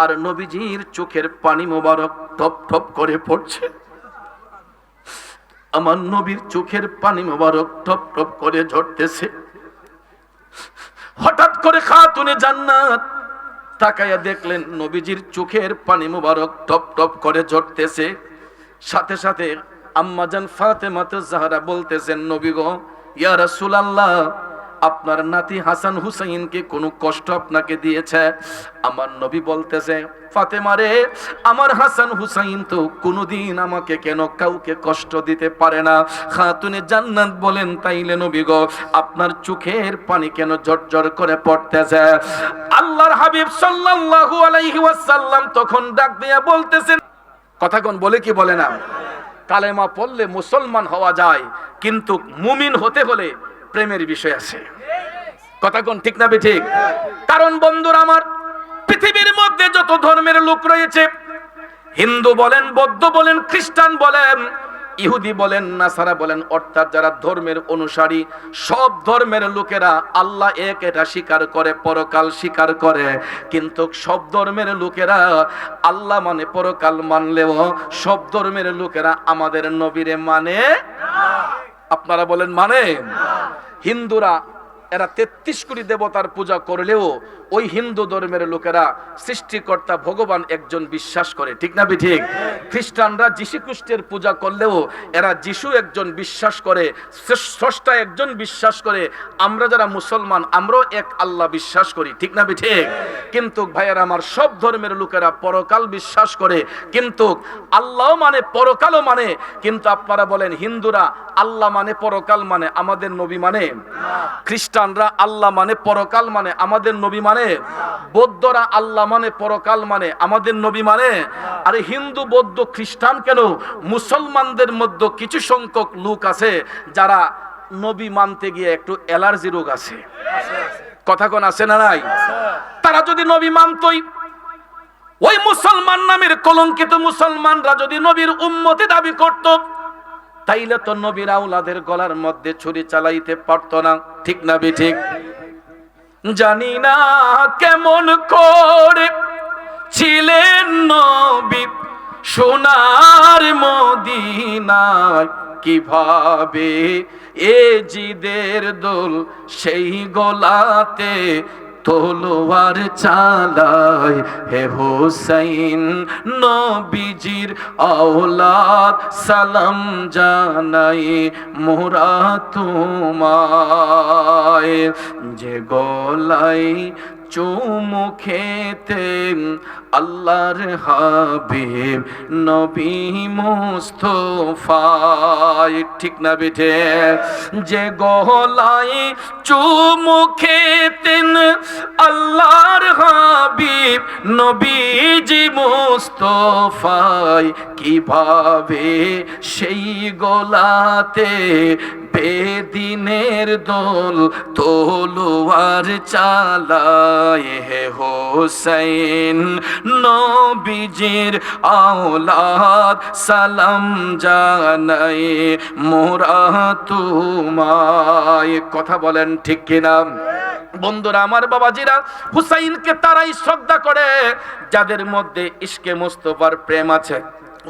আর নবীজির চোখের পানি মোবারক টপ টপ করে পড়ছে। আমার নবীর চোখের পানি মোবারক টপ টপ করে ঝরতেছে। হঠাৎ করে খাতুনে জান্নাত তাকায়া দেখলেন নবীজির চোখের পানি মোবারক টপ টপ করে ঝরতেছে। সাথে সাথে আম্মাজান ফাতেমাতুজ জাহরা বলতেছেন, নবী গো, ইয়া রাসূলুল্লাহ, আপনার নাতি হাসান হুসাইনকে কোনো কষ্ট আপনাকে দিয়েছে? আমার নবী বলতেছে, ফাতেমা রে, আমার হাসান হুসাইন তো কোনোদিন আমাকে কেন কাউকে কষ্ট দিতে পারে না। খাতুনে জান্নাত বলেন, তাইলে নবী গো, আপনার চোখের পানি কেন ঝরঝর করে পড়তেছে? আল্লাহর হাবিব সাল্লাল্লাহু আলাইহি ওয়াসাল্লাম তখন ডাক দিয়া বলতেছেন, কথা কোন বলে কি বলে না, কালেমা পড়লে মুসলমান হওয়া যায়, কিন্তু মুমিন হতে হলে প্রেমের বিষয় আছে। কথা কোন ঠিক না ঠিক? কারণ বন্ধুরা আমার, পৃথিবীর মধ্যে যত ধর্মের লোক রয়েছে, হিন্দু বলেন, বৌদ্ধ বলেন, খ্রিস্টান বলেন, ইহুদি বলেন, নাসারা বলেন, অর্থাৎ যারা ধর্মের অনুসারী, সব ধর্মের লোকেরা আল্লাহ এক এটা স্বীকার করে, পরকাল স্বীকার করে। কিন্তু সব ধর্মের লোকেরা আল্লাহ মানে, পরকাল মানলেও সব ধর্মের লোকেরা আমাদের নবীরে মানে। আপনারা বলেন মানে? হিন্দুরা এরা 33 কোটি দেবতার পূজা করলেও ওই হিন্দু ধর্মের লোকেরা সৃষ্টিকর্তা ভগবান একজন বিশ্বাস করে, ঠিক না ঠিক? খ্রিস্টানরা যীশু খ্রিস্টের পূজা করলেও এরা যীশু একজন বিশ্বাস করে, স্রষ্টা একজন বিশ্বাস করে। আমরা যারা মুসলমান, আমরাও এক আল্লাহ বিশ্বাস করি, ঠিক না ঠিক? কিন্তু ভাইয়েরা আমার, সব ধর্মের লোকেরা পরকাল বিশ্বাস করে, কিন্তু আল্লাহ মানে, পরকালও মানে। কিন্তু আপনারা বলেন, হিন্দুরা আল্লাহ মানে, পরকাল মানে, আমাদের নবী মানে? খ্রিস্টানরা আল্লাহ মানে, পরকাল মানে, আমাদের নবী মানে? বৌদ্ধরা আল্লাহ মানে, পরকাল মানে, আমাদের নবী মানে? আরে হিন্দু, বৌদ্ধ, খ্রিস্টান কেন, মুসলমানদের মধ্যে কিছু সংখ্যক লোক আছে যারা নবী মানতে গিয়ে একটু অ্যালার্জি রোগ আছে। কথা কোন আছে না নাই? তারা যদি নবী মানতই, ওই মুসলমান নামের কলঙ্কিত মুসলমানরা যদি নবীর উম্মতি দাবি করত, তাইলে তো নবীর আওলাদের গলার মধ্যে ছুরি চালাইতে পারত না, ঠিক না ঠিক? জানি না কেমন করে ছিলেন নবী সোনার মদিনায়, কিভাবে এ জিদের দোল সেই গলাতে তলোয়ার চালায়। হে হোসেন নবীজির আওলাদ, সালাম জানাই মোরা তোমায়। যে গলায় চুমু খেতেন আল্লাহর হাবিব নবী মুস্তাফা, ঠিক না বেঠে? যে গলায় চুমু খেতেন আল্লাহর হাবিব নবীজি মুস্তাফা, কিভাবে সেই গলাতে বেদিনের দোল তলোয়ার চালায়। হে হোসেন নবীজির আওলাদ, সালাম জানাই মোরা তোমায়। কথা বলেন ঠিক কিনা? বন্ধুরা আমার, বাবাজিরা, হুসাইনকে তারাই শ্রদ্ধা করে যাদের মধ্যে ইশকে মুস্তাফার প্রেম আছে।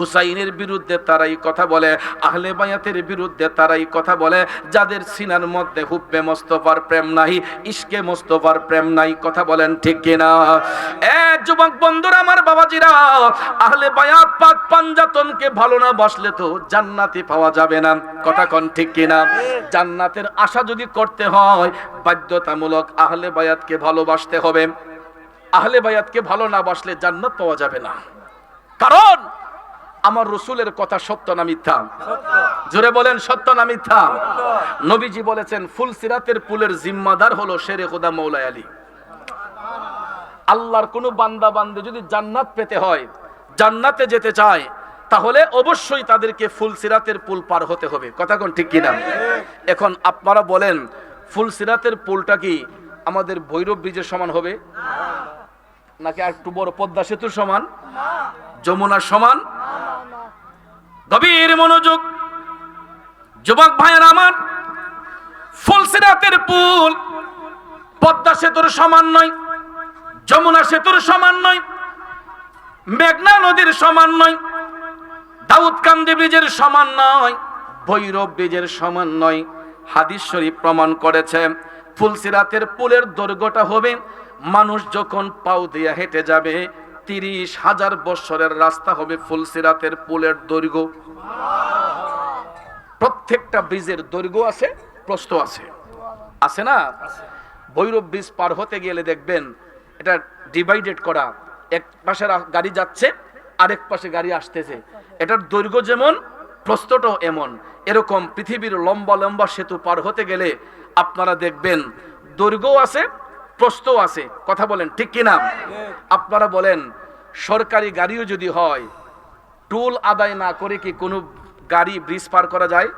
হুসাইনের বিরুদ্ধে তারাই কথা বলে, আহলে বায়াতের বিরুদ্ধে তারাই কথা বলে যাদের সিনার মধ্যে হুব্বে মুস্তাফার প্রেম নাই, ইশকে মুস্তাফার প্রেম নাই। কথা বলেন ঠিক কিনা? যুবক বন্ধুরা আমার, বাবাজিরা, আহলে বায়াত পাক পাঞ্জাতনকে ভালো না বাসলে তো জান্নাতি পাওয়া যাবে না। কথা কোন ঠিক কিনা? জান্নাতের আশা যদি করতে হয়, বাধ্যতামূলক আহলে বায়াতকে ভালোবাসতে হবে। আহলে বায়াতকে ভালো না বাসলে জান্নাত পাওয়া যাবে না। কারণ আমার রসুলের কথা সত্য না মিথ্যা? জোরে বলেন সত্য না মিথ্যা? নবীজি বলেছেন ফুলসিরাতের পুলের জিম্মাদার হলো শেরে খোদা মৌলা আলী। আল্লাহর কোন বান্দা বান্দে যদি জান্নাত পেতে হয়, জান্নাতে যেতে চায়, তাহলে অবশ্যই তাদেরকে ফুলসিরাতের পুল পার হতে হবে। কথা কোন ঠিক কিনা? এখন আপনারা বলেন ফুলসিরাতের পুলটা কি আমাদের ভৈরব ব্রিজের সমান হবে, নাকি আর একটু বড় পদ্মা সেতুর সমান, যমুনার সমান? গভীর মনোযোগ যুবক ভাইয়েরা আমার, ফুলসিরাতের পুল পদ্মা সেতুর সমান নয়, যমুনা সেতুর সমান নয়, মেঘনা নদীর সমান নয়, দাউদকান্দি ব্রিজের সমান নয়, ভৈরব ব্রিজের সমান নয়। হাদিস শরীফ প্রমাণ করেছে ফুলসিরাতের পুলের দৈর্ঘ্যটা হবে, মানুষ যখন পাও দিয়ে হেঁটে যাবে 30,000 বছরের রাস্তা হবে ফুলসিরাতের পুলের দৈর্ঘ্য। প্রত্যেকটা ব্রিজের দৈর্ঘ্য আছে, প্রস্থ আছে, আছে না? ভৈরব ব্রিজ পার হতে গেলে দেখবেন এটা ডিভাইডেড করা, এক পাশে গাড়ি যাচ্ছে, আরেক পাশে গাড়ি আসতেছে। এটার দৈর্ঘ্য যেমন প্রস্থটাও এমন। এরকম পৃথিবীর লম্বা লম্বা সেতু পার হতে গেলে আপনারা দেখবেন দৈর্ঘ্য আছে, প্রস্থ আছে। কথা বলেন ঠিক কিনা? আপনারা বলেন সরকারি গাড়িও যদি হয়, টোল আদায় না করে কি কোনো গাড়ি ব্রিজ পার করা যায়?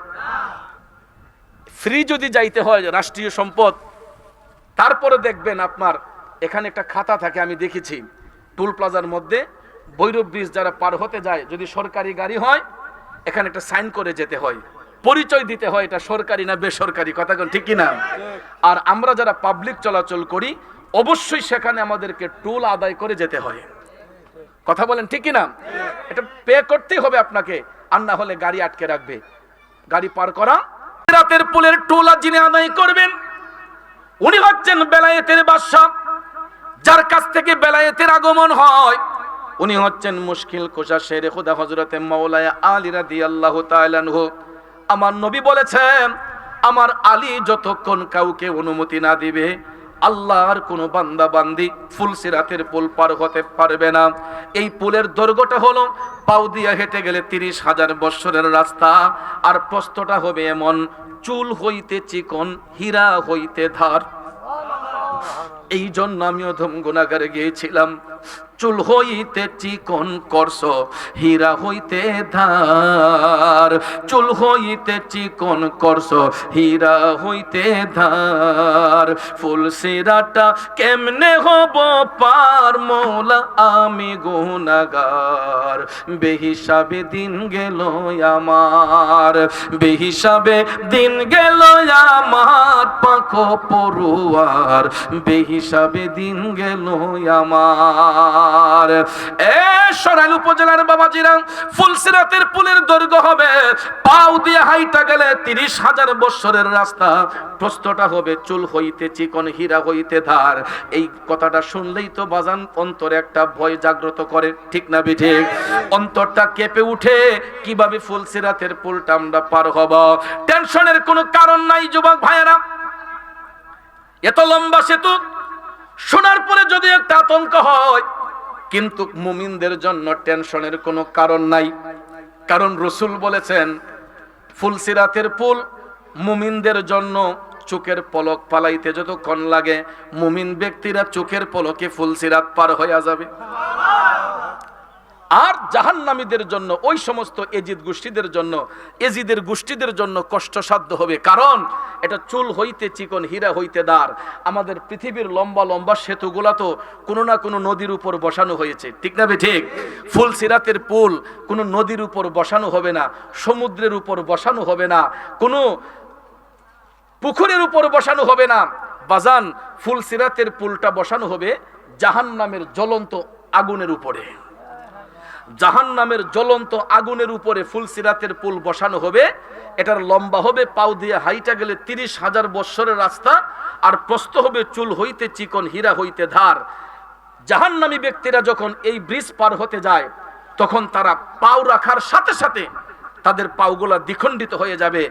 ফ্রি যদি যাইতে হয়, রাষ্ট্রীয় সম্পদ, তারপরে দেখবেন আপনার এখানে একটা খাতা থাকে, আমি দেখেছি টোল প্লাজার মধ্যে ভৈরব ব্রিজ যারা পার হতে যায়, যদি সরকারি গাড়ি হয় এখানে একটা সাইন করে যেতে হয়, পরিচয় দিতে হয় এটা সরকারি না বেসরকারি। কথা ঠিক কিনা? আর আমরা যারা পাবলিক চলাচল করি অবশ্যই সেখানে আমাদেরকে টোল আদায় করে যেতে হয়। কথা বলেন ঠিক কিনা? এটা পে করতেই হবে আপনাকে, আর না হলে গাড়ি আটকে রাখবে। গাড়ি পার করা রাতের পুলের টোল যিনি আদায় করবেন উনি হচ্ছেন বেলায়েতের বাদশা, যার কাছ থেকে বেলায়েতের আগমন হয়। উনি হচ্ছেন মুশকিল কুশা শেরে খোদা হযরতে মাওলানা আলী রাদিয়াল্লাহু তাআলা আনহু। আমার নবী বলেছেন আমার আলী যতক্ষণ কাউকে অনুমতি না দিবে আল্লাহর কোন বান্দা বান্দি ফুলসিরাতের পুল পার হতে পারবে না। এই পুলের দৈর্ঘ্যটা হলো পাও দিয়ে হেঁটে গেলে 30,000 বছরের রাস্তা, আর প্রস্থটা হবে এমন, চুল হইতে চিকন, হীরা হইতে ধার। এই জন্য আমি অধম গুনাহগার গিয়েছিলাম, চুল হইতে চিকন করছ, হীরা হইতে ধার, চুল হইতে চিকন করছ, হীরা হইতে ধার। ফুলসিরাটা কেমনে হব পার মওলা আমি গুনাহগার, বেহিসাবে দিন গেল আমার, বেহিসাবে দিন গেল আমার পাখ পড়ুয়ার, বেহিসাবে দিন গেল আমার। সরাইল উপজেলার বাবাজিরা, ফুলসিরাতের পুলের দৈর্ঘ্য হবে পাও দিয়ে হাইটা গেলে 30,000 বছরের রাস্তা, প্রস্থটা হবে চুল হইতে চিকন, হীরা হইতে ধার। এই কথাটা শুনলেই তো বাজান অন্তরে একটা ভয় জাগ্রত করে, ঠিক না বিঠিক? অন্তরটা কেঁপে উঠে, কিভাবে ফুলসিরাতের পুলটা আমরা পার হব? টেনশনের কোনো কারণ নাই যুবক ভাইয়েরা। এত লম্বা সেতু শোনার পরে যদি একটা আতঙ্ক হয়, কিন্তু মুমিনদের জন্য টেনশনের কোনো কারণ নাই। কারণ রাসূল বলেছেন ফুলসিরাতের পুল মুমিনদের জন্য চোখের পলক পালাইতে যতক্ষণ লাগে, মুমিন ব্যক্তিরা চোখের পলকে ফুলসিরাত পার হয়ে যাবে। আর জাহান্নামীদের জন্য, ওই সমস্ত এজিদ গোষ্ঠীদের জন্য, এজিদের গোষ্ঠীদের জন্য কষ্টসাধ্য হবে। কারণ এটা চুল হইতে চিকন, হীরা হইতে দার। আমাদের পৃথিবীর লম্বা লম্বা সেতুগুলা তো কোনো না কোনো নদীর উপর বসানো হয়েছে, ঠিক না ঠিক? ফুলসিরাতের পুল কোনো নদীর উপর বসানো হবে না, সমুদ্রের উপর বসানো হবে না, কোনো পুকুরের উপর বসানো হবে না। বাজান ফুলসিরাতের পুলটা বসানো হবে জাহান্নামের জ্বলন্ত আগুনের উপরে। জাহান্নামের জ্বলন্ত আগুনের উপরে ফুলসিরাতের পুল বসানো হবে। এটার লম্বা হবে পাও দিয়ে হাইটা গেলে 30,000 বছরের রাস্তা, আর প্রস্থ হবে চুল হইতে চিকন, হীরা হইতে ধার। জাহান্নামী ব্যক্তিরা যখন এই ব্রিজ পার হতে যায়, তখন তারা পাও রাখার সাথে সাথে তাদের পাওগুলা দ্বিখণ্ডিত হয়ে যাবে,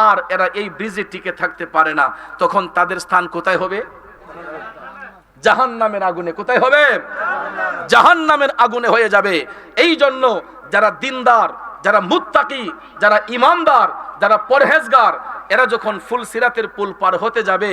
আর এরা এই ব্রিজে টিকে থাকতে পারে না। তখন তাদের স্থান কোথায় হবে? জাহান্নামের আগুনে। কোথায় হবে? জাহান্নামের আগুনে হয়ে যাবে। এই জন্য যারা দিনদার, যারা মুত্তাকি, যারা ইমানদার, যারা পরহেজগার, এরা যখন ফুলসিরাতের পুল পার হতে যাবে,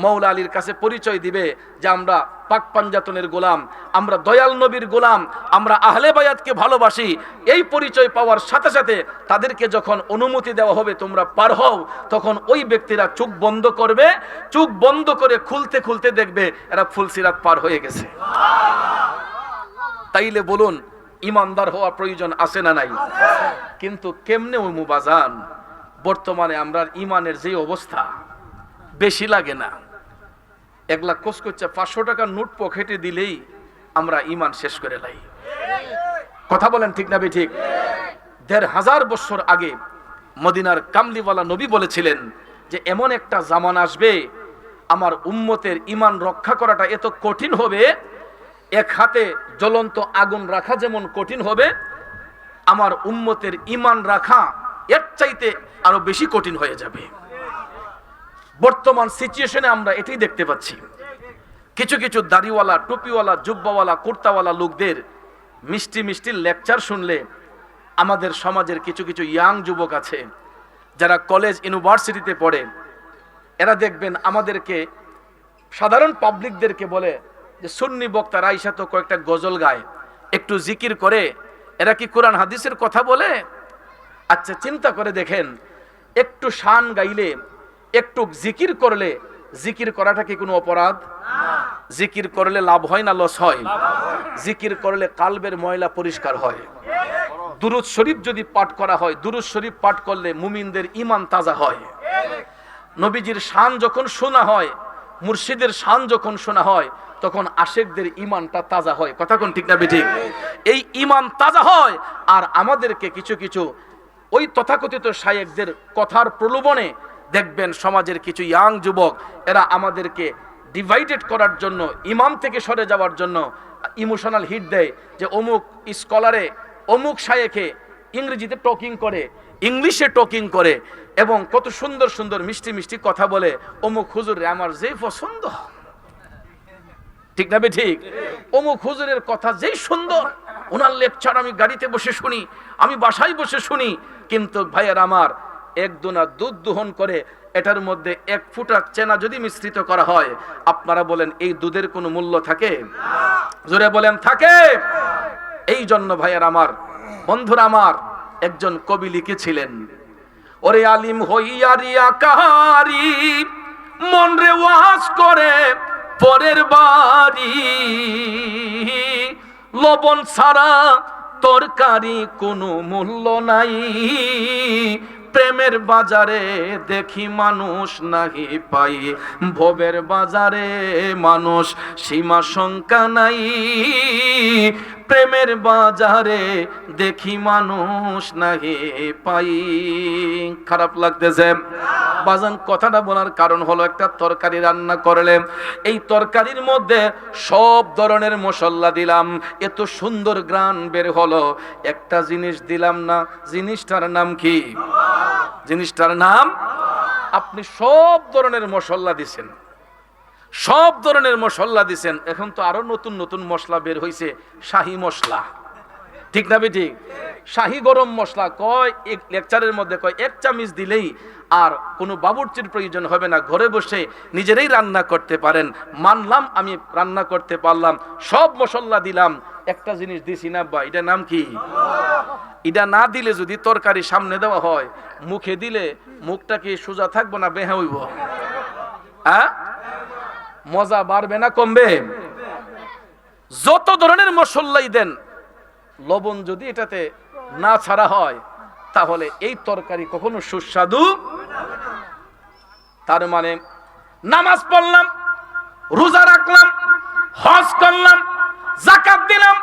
মৌলা আলীর কাছে পরিচয় দিবে যে আমরা পাক পাঞ্জাতনের গোলাম, আমরা দয়াল নবীর গোলাম, আমরা আহলে বায়াতকে ভালোবাসি। এই পরিচয় পাওয়ার সাথে সাথে তাদেরকে যখন অনুমতি দেওয়া হবে তোমরা পার হও, তখন ওই ব্যক্তিরা চোখ বন্ধ করবে, চোখ বন্ধ করে খুলতে খুলতে দেখবে এরা ফুলসিরাত পার হয়ে গেছে। তাইলে বলুন ইমানদার হওয়া প্রয়োজন আছে না নাই? কিন্তু কেমনে ওই মুবাজান, বর্তমানে আমরা ইমানের যে অবস্থা, বেশি লাগে না, 1 লাখ কোস করছে 500 টাকার নোট পকেটে দিলেই আমরা ইমান শেষ করে লাই। কথা বলেন ঠিক না ঠিক? 1500 বছর আগে মদিনার কামলিওয়ালা নবী বলেছিলেন যে এমন একটা জামান আসবে আমার উম্মতের ইমান রক্ষা করাটা এত কঠিন হবে, এক হাতে জ্বলন্ত আগুন রাখা যেমন কঠিন হবে, আমার উম্মতের ইমান রাখা এর চাইতে আরো বেশি কঠিন হয়ে যাবে। বর্তমান সিচুয়েশনে আমরা এটাই দেখতে পাচ্ছি। কিছু কিছু দাড়িওয়ালা, টুপিওয়ালা, জুব্বাওয়ালা, কুর্তাওয়ালা লোকদের মিষ্টি মিষ্টি লেকচার শুনলে আমাদের সমাজের কিছু কিছু ইয়াং যুবক আছে যারা কলেজ ইউনিভার্সিটিতে পড়ে, এরা দেখবেন আমাদেরকে সাধারণ পাবলিকদেরকে বলে যে সুন্নি বক্তা রাইসা তো কয়েকটা গজল গায়, একটু জিকির করে, এরা কি কোরআন হাদিসের কথা বলে? আচ্ছা চিন্তা করে দেখেন, একটু শান গাইলে, একটু জিকির করলে, জিকির করাটা কি কোনো অপরাধ? জিকির করলে লাভ হয় না লস হয়? জিকির করলে কালবের ময়লা পরিষ্কার হয়। দুরূদ শরীফ যদি পাঠ করা হয়, দুরূদ শরীফ পাঠ করলে মুমিনদের ঈমান তাজা হয়। নবীজির শান যখন শোনা হয়, মুর্শিদের শান যখন শোনা হয়, তখন আশেকদের ঈমানটা তাজা হয়। কথা কোন ঠিক না বেঠিক? এই ঈমান তাজা হয়। আর আমাদেরকে কিছু কিছু ওই তথাকথিত শায়েখদের কথার প্রলোভনে দেখবেন সমাজের কিছু ইয়াং যুবক, এরা আমাদেরকে ডিভাইডেড করার জন্য, ইমাম থেকে সরে যাওয়ার জন্য ইমোশনাল হিট দেয় যে অমুক স্কলারে, অমুক শায়েখে ইংরেজিতে টকিং করে, ইংলিশে টকিং করে, এবং কত সুন্দর সুন্দর মিষ্টি মিষ্টি কথা বলে, অমুক হুজুর আমার যেই পছন্দ, ঠিক না বে ঠিক? অমুক হুজুরের কথা যেই সুন্দর, ওনার লেকচার আমি গাড়িতে বসে শুনি, আমি বাসায় বসে শুনি, কিন্তু ভাইয়ের আমার এক দোনা দুধ দোহন করে এটার মধ্যে 1 ফুটা চেনা যদি মিশ্রিত করা হয়, আপনারা বলেন এই দুধের কোনো মূল্য থাকে? জোরে বলেন থাকে? এই জন্য ভাইয়ের আমার, বন্ধুরা আমার, একজন কবি লিখেছিলেন, ওরে আলিম হইয়া রিয়াকারি মন রে ওয়াজ করে পরের বাড়ি, লবণ ছাড়া তরকারি কোনো মূল্য নাই, প্রেমের বাজারে দেখি মানুষ নাহি পাই, ভবের বাজারে মানুষ সীমা সংখ্যা নাই, প্রেমের বাজারে দেখি মানুষ নাহি পাই। খারাপ লাগতেছে বাজান কথাটা বলার কারণ হলো, একটা তরকারি রান্না করলেন, এই তরকারির মধ্যে সব ধরনের মশলা দিলাম, এত সুন্দর গ্রান বের হলো, একটা জিনিস দিলাম না, জিনিসটার নাম কি? জিনিসটার নাম, আপনি সব ধরনের মশলা দিছেন, সব ধরনের মশলা দিছেন, এখন তো আরো নতুন নতুন মশলা বের হইছে, শাহী মশলা, ঠিক না বেটি? শাহী গরম মশলা কয়, এক লেকচারের মধ্যে কয় 1 চামচ দিলেই আর কোনো বাবুর্চির প্রয়োজন হবে না, ঘরে বসে নিজেরাই রান্না করতে পারেন। মানলাম আমি রান্না করতে পারলাম, সব মশলা দিলাম, একটা জিনিস দিছি না বা, এটা নাম কি? এটা না দিলে যদি তরকারি সামনে দেওয়া হয়, মুখে দিলে মুখটা কি সোজা থাকবো না বেহা হইব? হ্যাঁ, মজা বাড়বে না কমবে? যত ধরনের মশলাই দেন, লবণ যদি এটাতে না ছাড়া হয়, তাহলে এই তরকারি কখনো সুস্বাদু। তার মানে নামাজ পড়লাম, রোজা রাখলাম, হজ করলাম, যাকাত দিলাম,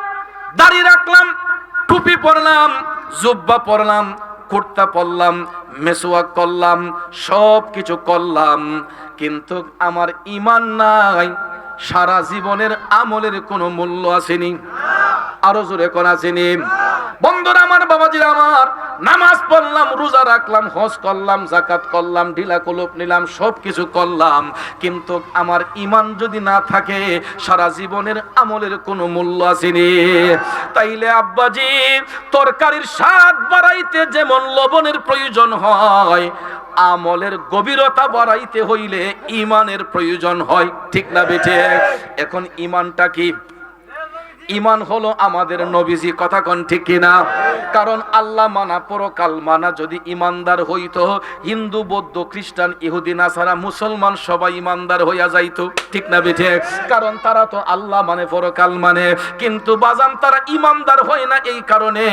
দাড়ি রাখলাম, টুপি পরলাম, জুব্বা পরলাম, কুর্তা পরলাম, মেসওয়াক করলাম, সব কিছু করলাম, কিন্তু আমার ঈমান নাই, সারা জীবনের আমলের কোনো মূল্য আসেনি। আরো জোরে কোন আসেনি? বন্ধুরা আমার, বাবাজিরা আমার, নামাজ পড়লাম, রোজা রাখলাম, হজ করলাম, যাকাত করলাম, ঢিলা কলপ নিলাম, সব কিছু করলাম, কিন্তু আমার ঈমান যদি না থাকে সারা জীবনের আমলের কোনো মূল্য আসেনি। তাইলে আব্বাজি, তরকারির স্বাদ বাড়াইতে যেমন লবণের প্রয়োজন হয়, আমলের গভীরতা বাড়াইতে হইলে ঈমানের প্রয়োজন হয়। ঠিক না বেঠে? এখন ঈমানটা কি? ঈমান হলো আমাদের নবীজি, কথা কোন ঠিক কিনা? কারণ আল্লাহ মানা, পরকাল মানা যদি ঈমানদার হইতো, হিন্দু, বৌদ্ধ, খ্রিস্টান, ইহুদি, নাসারা, মুসলমান সবাই ঈমানদার হইয়া যাইতো। ঠিক না বেঠে? কারণ তারা তো আল্লাহ মানে, পরকাল মানে, কিন্তু বাজান তারা ঈমানদার হয় না। এই কারণে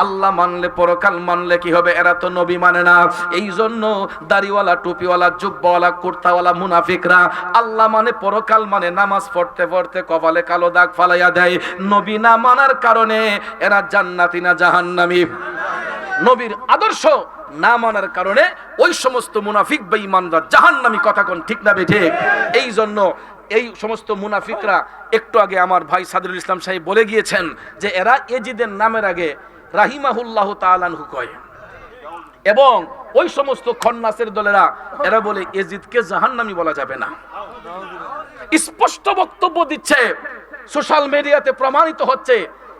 আল্লাহ মানলে, পরকাল মানলে কি হবে? এরা তো নবী মানে না। এই জন্য দাড়িওয়ালা, টুপিওয়ালা, জুব্বাওয়ালা, কুর্তাওয়ালা মুনাফিকরা আল্লাহ মানে, পরকাল মানে, নামাজ পড়তে পড়তে কপালে কালো দাগ ফালাইয়া দেয়। নবী না মানার কারণে এরা জান্নাতি না জাহান্নামী? নবীর আদর্শ না মানার কারণে ওই সমস্ত মুনাফিক বা ঈমানদার জাহান্নামী। কথা কোন ঠিক না বেঠে? এই জন্য এই সমস্ত মুনাফিকরা, একটু আগে আমার ভাই সাদরুল ইসলাম সাহেব বলে গিয়েছেন যে এরা এজিদের নামের আগে রাহিমাহুল্লাহ তাআলা আনহু কয়, এবং ওই সমস্ত খন্নাসের দলেরা এরা বলে এজিদকে জাহান্নামী বলা যাবে না। স্পষ্ট বক্তব্য দিচ্ছে, সোশ্যাল মিডিয়াতে প্রমাণিত হচ্ছে।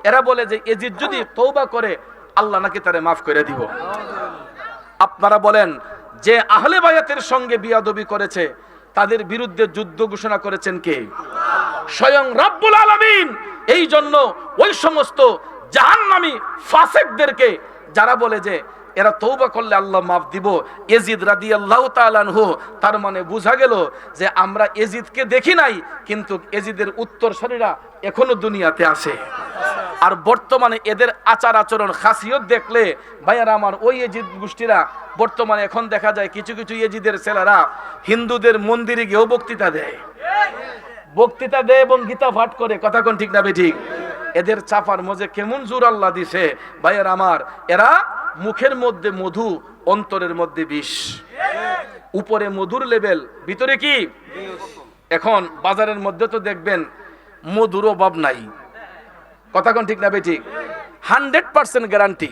এরা বলে যে এজিদ যদি তওবা করে আল্লাহ নাকি তারে মাফ করে দিব। আপনারা বলেন যে আহলে বায়াতের সঙ্গে বিয়াদবি করেছে তাদের বিরুদ্ধে যুদ্ধ ঘোষণা করেছেন কে? স্বয়ং রব্বুল আলামিন। এই জন্য ওই সমস্ত জাহান্নামী ফাসিকদেরকে যারা বলে যে এরা তওবা করলে আল্লাহ মাফ দিব, এজিদ রাদিয়াল্লাহু তাআলা আনহু, তার মানে বোঝা গেল যে আমরা এজিদকে দেখি নাই, কিন্তু এজিদের উত্তরসূরিরা এখনো দুনিয়াতে আছে। আর বর্তমানে এদের আচার আচরণ, খাসিয়ত দেখলে ভাইয়ারা আমার, ওই এজিদ গোষ্ঠীরা বর্তমানে এখন দেখা যায় কিছু কিছু এজিদের ছেলেরা হিন্দুদের মন্দিরে গিয়েও বক্তৃতা দেয় এবং গীতা পাঠ করে। কথা কোন ঠিক না বেঠিক? এদের চাপার মধ্যে কেমন জোর আল্লাহ দিছে ভাইয়ারা আমার। এরা মুখের মধ্যে মধু, অন্তরের মধ্যে বিষ। উপরে মধুর লেভেল, ভিতরে কি? এখন বাজারের মধ্যে তো দেখবেন মধুর অভাব নাই। কথা কোন ঠিক না বেঠিক? 100% গ্যারান্টি।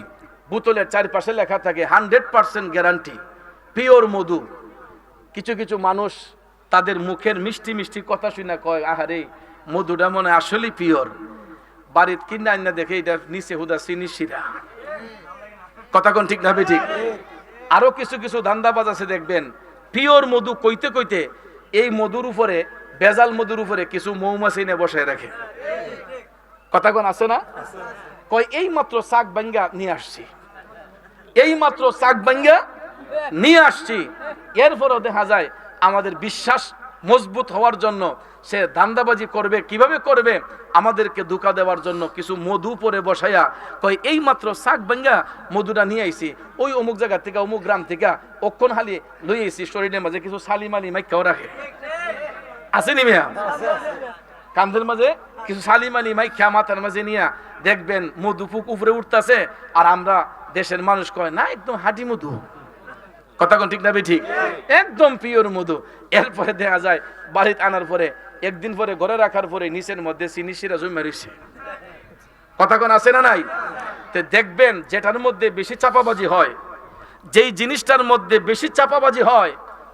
বোতলের চারপাশে লেখা থাকে 100% গ্যারান্টি, পিওর মধু। কিছু কিছু মানুষ তাদের মুখের মিষ্টি মিষ্টি কথা শুনে কয়, আহারে মধুটা মনে আসলেই পিওর। বাড়িতে কিনা আইনা দেখে এটা নিচে হুদা চিনি শিরা। কথা কোন ঠিক না বেঠিক? আরো কিছু কিছু ধান্দাবাজ আছে দেখবেন, পিওর মধু কইতে কইতে এই মধুর উপরে, ভেজাল মধুর উপরে কিছু মৌমাছি এনে বসায় রাখে। কথা কোন আছে না? কয় এই মাত্র শাক ভাঙ্গা নিয়ে আসছি, এই মাত্র শাক ভাঙ্গা নিয়ে আসছি। এরপরও দেখা যায় আমাদের বিশ্বাস মজবুত হওয়ার জন্য সে ধান্দাবাজি করবে। কিভাবে করবে? আমাদেরকে ধোঁকা দেওয়ার জন্য কিছু মধু পরে বসাইয়া কয় এই মাত্র শাক ভাঙ্গা মধুটা নিয়ে আইছি, ওই অমুক জায়গা থেকে, অমুক গ্রাম থেকে অক্ষণ হালি লই আইছি। শরীরের মাঝে কিছু সালিমালি মাইকাও রাখে, আসেনি মিয়া? কান্ধের মাঝে কিছু সালিমালি মাইকা মাথার মাঝে নিয়ে দেখবেন মধু ফুক উপরে উঠতেছে, আর আমরা দেশের মানুষ কয় না একদম হাঁটি মধু। কথা কোন ঠিক না ঠিক? একদম পিওর মধু। এরপরে দেখা যায় বাড়িতে আনার পরে, একদিন পরে ঘরে রাখার পরে নিচের মধ্যে চিনি শিরা জমে রয়েছে। কথা কোন আছে না নাই? তো দেখবেন যেটার মধ্যে বেশি চাপাবাজি হয়, যেই জিনিসটার মধ্যে বেশি চাপাবাজি হয়,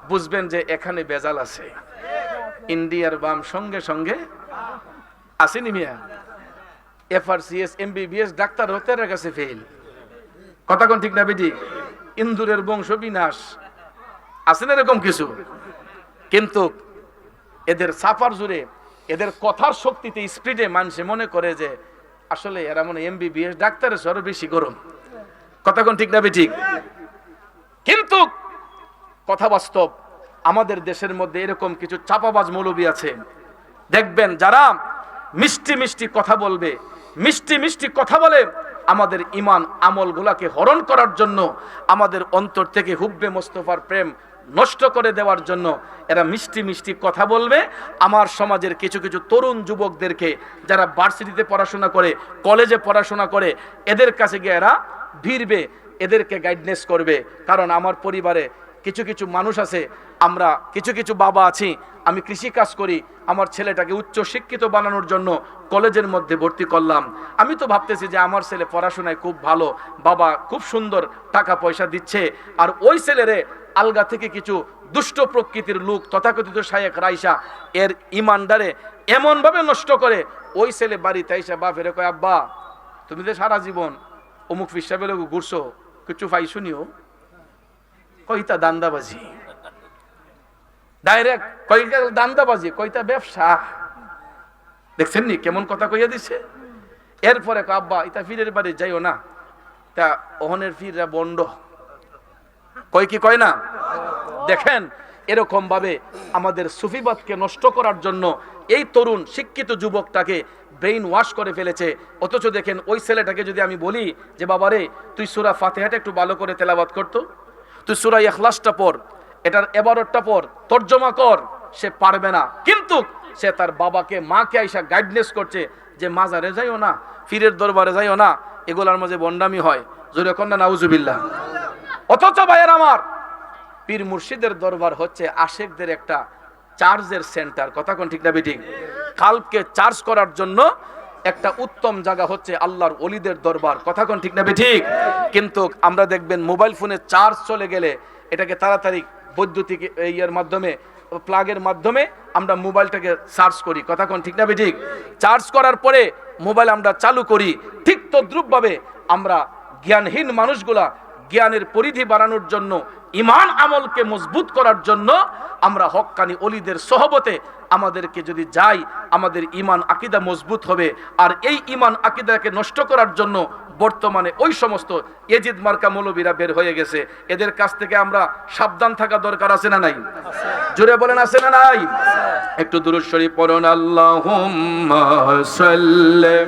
বুঝবেন যে এখানে ভেজাল আছে। ইন্ডিয়ার বাম সঙ্গে সঙ্গে আসেনি মিয়া? FRCS MBBS ডাক্তার হতে কাছে ফেল। কথা কোন ঠিক না বেটি? ইন্দুরের বংশ বিনাশ, আছে না এরকম কিছু? কিন্তু এদের সাফার জুড়ে, এদের কথার শক্তিতে, স্পিডে মানুষে মনে করে যে আসলে এরা মনে MBBS ডাক্তারের সরো বেশি গরম। কথা কোন ঠিক না বেঠিক? কিন্তু কথা বাস্তব, আমাদের দেশের মধ্যে এরকম কিছু চাপাবাজ মৌলবী আছে দেখবেন, যারা মিষ্টি মিষ্টি কথা বলবে, মিষ্টি মিষ্টি কথা বলে আমাদের ঈমান আমলগুলাকে হরণ করার জন্য, আমাদের অন্তর থেকে হুব্বে মোস্তফার প্রেম নষ্ট করে দেওয়ার জন্য এরা মিষ্টি মিষ্টি কথা বলবে। আমার সমাজের কিছু কিছু তরুণ যুবকদেরকে, যারা ভার্সিটিতে পড়াশোনা করে, কলেজে পড়াশোনা করে, এদের কাছে গিয়ে এরা ভিড়বে, এদেরকে গাইডনেস করবে। কারণ আমার পরিবারে কিছু কিছু মানুষ আছে, আমরা কিছু কিছু বাবা আছি, আমি কৃষি কাজ করি, আমার ছেলেটাকে উচ্চ শিক্ষিত বানানোর জন্য কলেজের মধ্যে ভর্তি করলাম। আমি তো ভাবতেছি যে আমার ছেলে পড়াশোনায় খুব ভালো, বাবা খুব সুন্দর টাকা পয়সা দিচ্ছে, আর ওই ছেলেরে আলগা থেকে কিছু দুষ্ট প্রকৃতির লোক তথাকথিত শায়েখ রাইসা এর ইমানদারে এমনভাবে নষ্ট করে, ওই ছেলে বাড়িতে আইসা বাপের কয়, আব্বা তুমি তো সারা জীবন অমুক ফিসা বেলে ঘুরছো, কিছু পাই শুনিও, কইতা দান্দাবাজি, ডাইরেক্ট কইটা দান্দাবাজি, কইতা ব্যবসা। দেখছেন নি কেমন কথা কইয়া দিছে। এরপরে আব্বা ইতা ফিরের বাড়ি যাইও না, তা ওহনের ফিররা বন্ড, কয় কি কয় না। দেখেন এরকম ভাবে আমাদের সুফিবাদকে নষ্ট করার জন্য এই তরুণ শিক্ষিত যুবকটাকে ব্রেইন ওয়াশ করে ফেলেছে। অথচ দেখেন ওই ছেলেটাকে যদি আমি বলি যে বাবারে তুই সূরা ফাতিহাটা একটু ভালো করে তেলাওয়াত করতো, তুই সূরা ইখলাসটা পড়, এটার ইবারতটা পড়, তরজমা কর, সে পারবে না। কিন্তু সে তার বাবাকে মাকে আইসা গাইডনেস করছে যে মাজারে যাইও না, পীরের দরবারে যাইও না, এগুলার মাঝে বন্ডামি হয়, জোরে কন্যা নাউজুবিল্লাহ। অথচ ভাইয়ের আমার, পীর মুর্শিদের দরবার হচ্ছে আশেকদের একটা চার্জের সেন্টার, কথা কোন ঠিক না বেঠিক? কালকে চার্জ করার জন্য একটা উত্তম জায়গা হচ্ছে আল্লাহর ওলিদের দরবার, কথা কোন ঠিক না বেঠিক? কিন্তু আমরা দেখবেন মোবাইল ফোনে চার্জ চলে গেলে এটাকে তাড়াতাড়ি বৈদ্যুতিক ইয়ের মাধ্যমে, প্লাগের মাধ্যমে আমরা মোবাইলটাকে চার্জ করি, কথা কোন ঠিক না বেঠিক? চার্জ করার পরে মোবাইল আমরা চালু করি, ঠিক তদ্রুপভাবে আমরা জ্ঞানহীন মানুষগুলা জ্ঞানের পরিধি বাড়ানোর জন্য, ইমান আমলকে মজবুত করার জন্য আমরা হক্কানি ওলিদের সহবতে আমাদেরকে যদি যাই, আমাদের ইমান আকীদা মজবুত হবে। আর এই ইমান আকীদাকে নষ্ট করার জন্য বর্তমানে ওই সমস্ত এজিদ মার্কা মৌলবীরা বের হয়ে গেছে, এদের কাছ থেকে আমরা সাবধান থাকা দরকার আছে না নাই? জোরে বলেন আছে না নাই? একটু দুরূদ শরীফ পড়ুন। আল্লাহুম্মা সাল্লি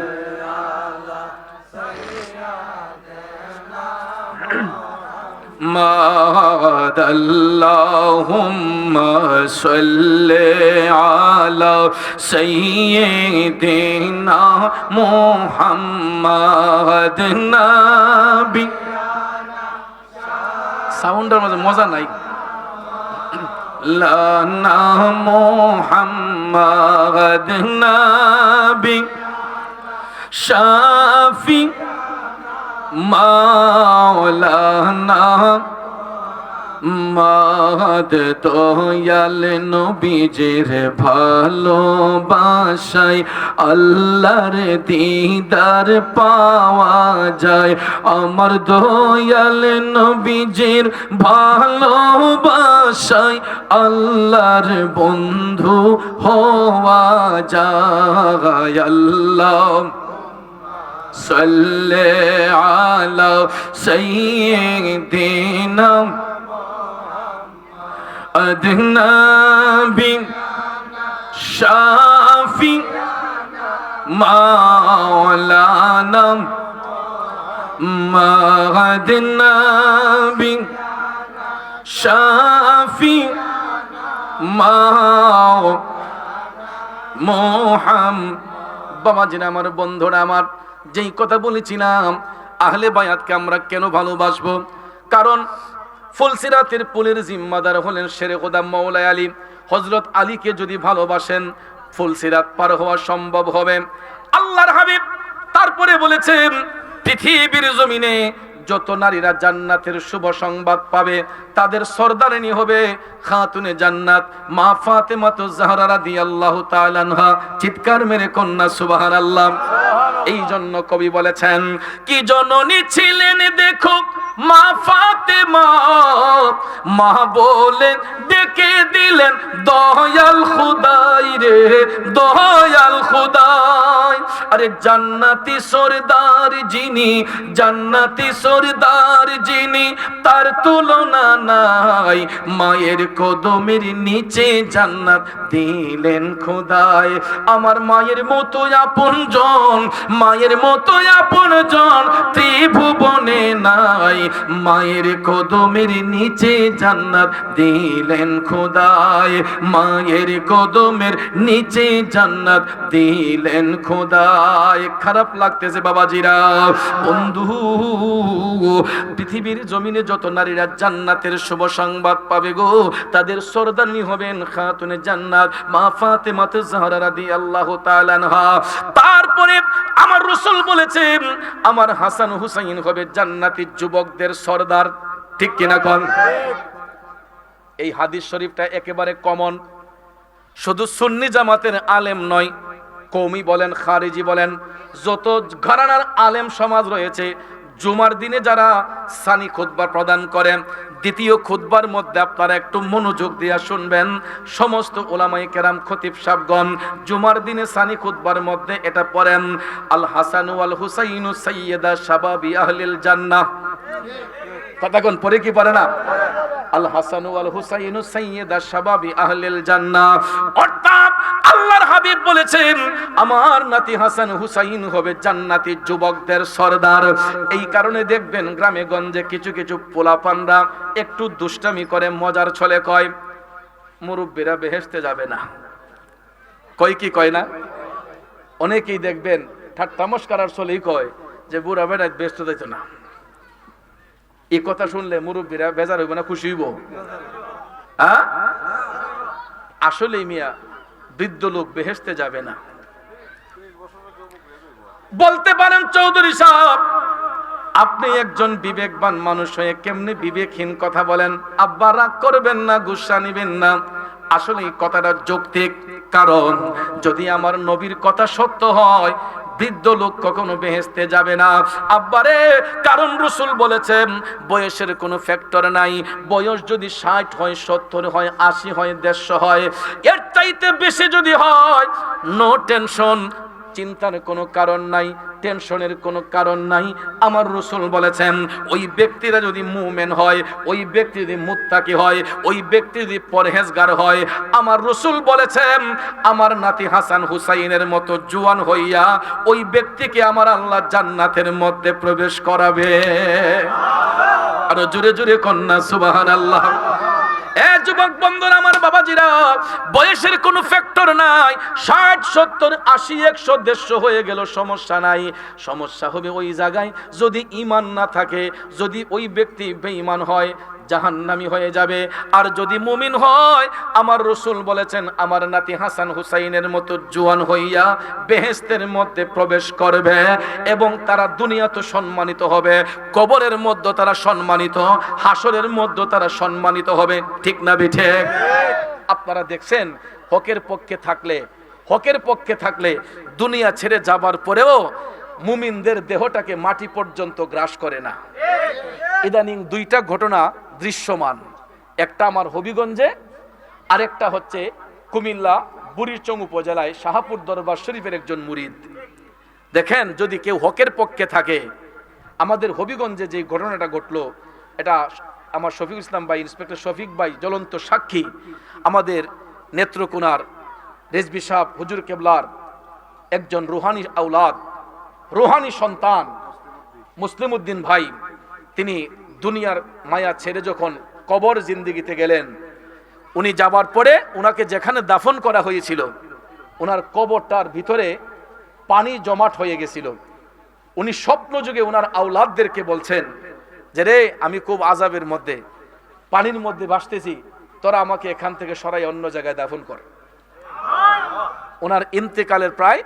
মাদ আল্লাহুম্মা সাল্লি আলা সাইয়্যিদিনা মুহাম্মাদ নবী। সাউন্ডের মধ্যে মজা নাই। লানা মুহাম্মাদ নবী শাফি মাওলানা মাদ দয়াল নবীজির ভালোবাসায় আল্লাহর দিদার পাওয়া যায়। আমার দয়াল নবীজির ভালোবাসায় আল্লাহর বন্ধু হওয়া যায়। আল্লাহ সাল্লি আলা সাইয়্যিদিনা আদনাবি শাফি মাওলানা মাদনাবি শাফি মুহাম্মদ। বাবা জিনা আমার বন্ধুরা আমার, যেই কথা বলেছিলাম আহলে বায়াতকে আমরা কেন ভালোবাসবো? কারণ ফুলসিরাতের পুলের জিম্মাদার হলেন শেরে খোদা মাওলাই আলী। হযরত আলীকে যদি ভালোবাসেন ফুলসিরাত পার হওয়া সম্ভব হবে। আল্লাহর হাবিব তারপরে বলেছেন পৃথিবীর জমিনে যত নারীরা জান্নাতের শুভ সংবাদ পাবে তাদের সরদারিনী হবে খাতুনে জান্নাত মা ফাতেমাতুজ জাহরা রাদিয়াল্লাহু তাআলা আনহা। চিৎকার মেরে কন্যা সুবহানাল্লাহ। এই জন্য কবি বলেছেন কি জননী ছিলেন দেখো মা ফাতেমা, মা বলে ডেকে দিলেন দয়াল খুদাই রে দয়াল খুদাই। আরে জান্নাতি সরদার যিনি, জান্নাতি সরদার যিনি, তার তুলনা নাই। মায়ের কদমের নিচে জান্নাত দিলেন খোদাই। আমার মায়ের মতো আপনজন, মায়ের মতো আপনজন ত্রিভুবনে নাই। মায়ের কদমের নিচে জান্নাত দিলেন খোদাই। মায়ের কদমের নিচে জান্নাত দিলেন খোদাই। যায়, খারাপ লাগতেছে বাবাজিরা। বন্ধু, পৃথিবীর জমিনে যত নারীরা জান্নাতের শুভ সংবাদ পাবে গো, তাদের সরদারনি হবেন খাতুনে জান্নাত মা ফাতেমা জাহরা রাদিয়াল্লাহু তাআলা আনহা। তারপরে আমার রাসূল বলেছেন আমার হাসান হুসাইন হবে জান্নাতি যুবকদের সরদার। ঠিক কিনা কোন? এই হাদিস শরীফটা একেবারে কমন। শুধু সুন্নি জামাতের আলেম নয়, কওমি বলেন খারিজি বলেন, যত ঘরানার আলেম সমাজ রয়েছে, জুমার দিনে যারা সানি খুতবা প্রদান করেন, দ্বিতীয় খুতবার মধ্যে আপনারা একটু মনোযোগ দিয়ে শুনবেন। সমস্ত উলামায়ে কেরাম খতিব সাহেবগণ জুমার দিনে সানি খুতবার মধ্যে এটা পড়েন, আল হাসান ওয়াল হুসাইনু সাইয়্যিদা শাবাবি আহলিল জান্নাহ। কথা কোন পড়ে কি পারে না? আল হাসান ওয়াল হুসাইনু সাইয়্যিদা শাবাবি আহলিল জান্নাহ। অর্থাৎ আল্লাহর হাবিব বলেছেন আমার নাতি হাসান হুসাইন হবে জান্নাতি যুবকদের সরদার। এই কারণে দেখবেন গ্রামে গঞ্জে কিছু কিছু পোলাপানরা একটু দুষ্টামি করে, মজার ছলে কয় মুরব্বীরা বেহেশতে যাবে না। কয় কি কয় না? অনেকেই দেখবেন ঠাট্টা মশকরার ছলেই কয় যে বুড়া বেড়া বেহেশতে যাইতো না। এই কথা শুনলে মুরব্বীরা বেজার হইব না খুশি হইব? আসলে মিয়া বৃদ্ধ লোক বেহেশতে যাবে না। বলতে পারেন চৌধুরী সাহেব আপনি একজন বিবেকবান মানুষ হয়ে কেমনে বিবেকহীন কথা বলেন? আব্বা রাগ করবেন না, গুসা নিবেন না। আসলে এই কথাটা যৌক্তিক। কারণ যদি আমার নবীর কথা সত্য হয়, বৃদ্ধ লোক কখনো বেহেশতে যাবে না আব্বারে। কারণ রাসূল বলেছেন বয়সের কোনো ফ্যাক্টর নাই। বয়স যদি 60 হয়, 70 হয়, 80 হয়, 150 হয়, এর চাইতে বেশি যদি হয়, নো টেনশন, চিন্তার কোনো কারণ নাই, টেনশনের কোনো কারণ নাই। আমার রাসূল বলেছেন ওই ব্যক্তিরা যদি মুমিন হয়, ওই ব্যক্তি যদি মুত্তাকি হয়, ওই ব্যক্তি যদি পরহেজগার হয়, আমার রাসূল বলেছেন আমার নাতি হাসান হুসাইনের মতো জওয়ান হইয়া ওই ব্যক্তিকে আমার আল্লাহ জান্নাতের মধ্যে প্রবেশ করাবে। আর জোরে জোরে কন্যা সুবহানাল্লাহ। এ যুবক বন্ধুরা, আমার বাবাজিরা, বয়সের কোনো ফ্যাক্টর নাই। 60, 70, 80, 100, 150 হয়ে গেল সমস্যা নাই। সমস্যা হবে ওই জায়গায় যদি ঈমান না থাকে, যদি ওই ব্যক্তি বেঈমান হয়, জাহান্নামী হয়ে যাবে। আর যদি মুমিন হয়, আমার রাসূল বলেছেন আমার নাতি হাসান হুসাইনের মতো জওয়ান হইয়া বেহেশতের মধ্যে প্রবেশ করবে এবং তারা দুনিয়াতে সম্মানিত হবে, কবরের মধ্যে তারা সম্মানিত, হাসরের মধ্যে তারা সম্মানিত হবে। ঠিক না ঠিক? আপনারা দেখছেন হকের পক্ষে থাকলে দুনিয়া ছেড়ে যাবার পরেও মুমিনদের দেহটাকে মাটি পর্যন্ত গ্রাস করে না। ইদানিং দুইটা ঘটনা দৃশ্যমান, একটা আমার হবিগঞ্জে, আরেকটা হচ্ছে কুমিল্লা বুড়িচং উপজেলায় শাহপুর দরবার শরীফের একজন মুরিদ। দেখেন যদি কেউ হকের পক্ষে থাকে, আমাদের হবিগঞ্জে যে ঘটনাটা ঘটলো, এটা আমার শফিক ইসলাম ভাই, ইন্সপেক্টর শফিক ভাই জ্বলন্ত সাক্ষী। আমাদের নেত্রকোনার রেজবি সাহেব হুজুর কেবলার একজন রুহানি আওলাদ, রুহানি সন্তান মুসলিম উদ্দিন ভাই, তিনি দুনিয়ার মায়া ছেড়ে যখন কবর জিন্দেগিতে গেলেন, উনি যাবার পরে উনাকে যেখানে দাফন করা হয়েছিল, ওনার কবরটার ভিতরে পানি জমাট হয়ে গেছিল। উনি স্বপ্ন যুগে ওনার আওলাদদেরকে বলছেন যে রে, আমি খুব আযাবের মধ্যে, পানির মধ্যে ভাসতেছি, তোরা আমাকে এখান থেকে সরাই অন্য জায়গায় দাফন কর। ওনার ইন্তেকালের প্রায়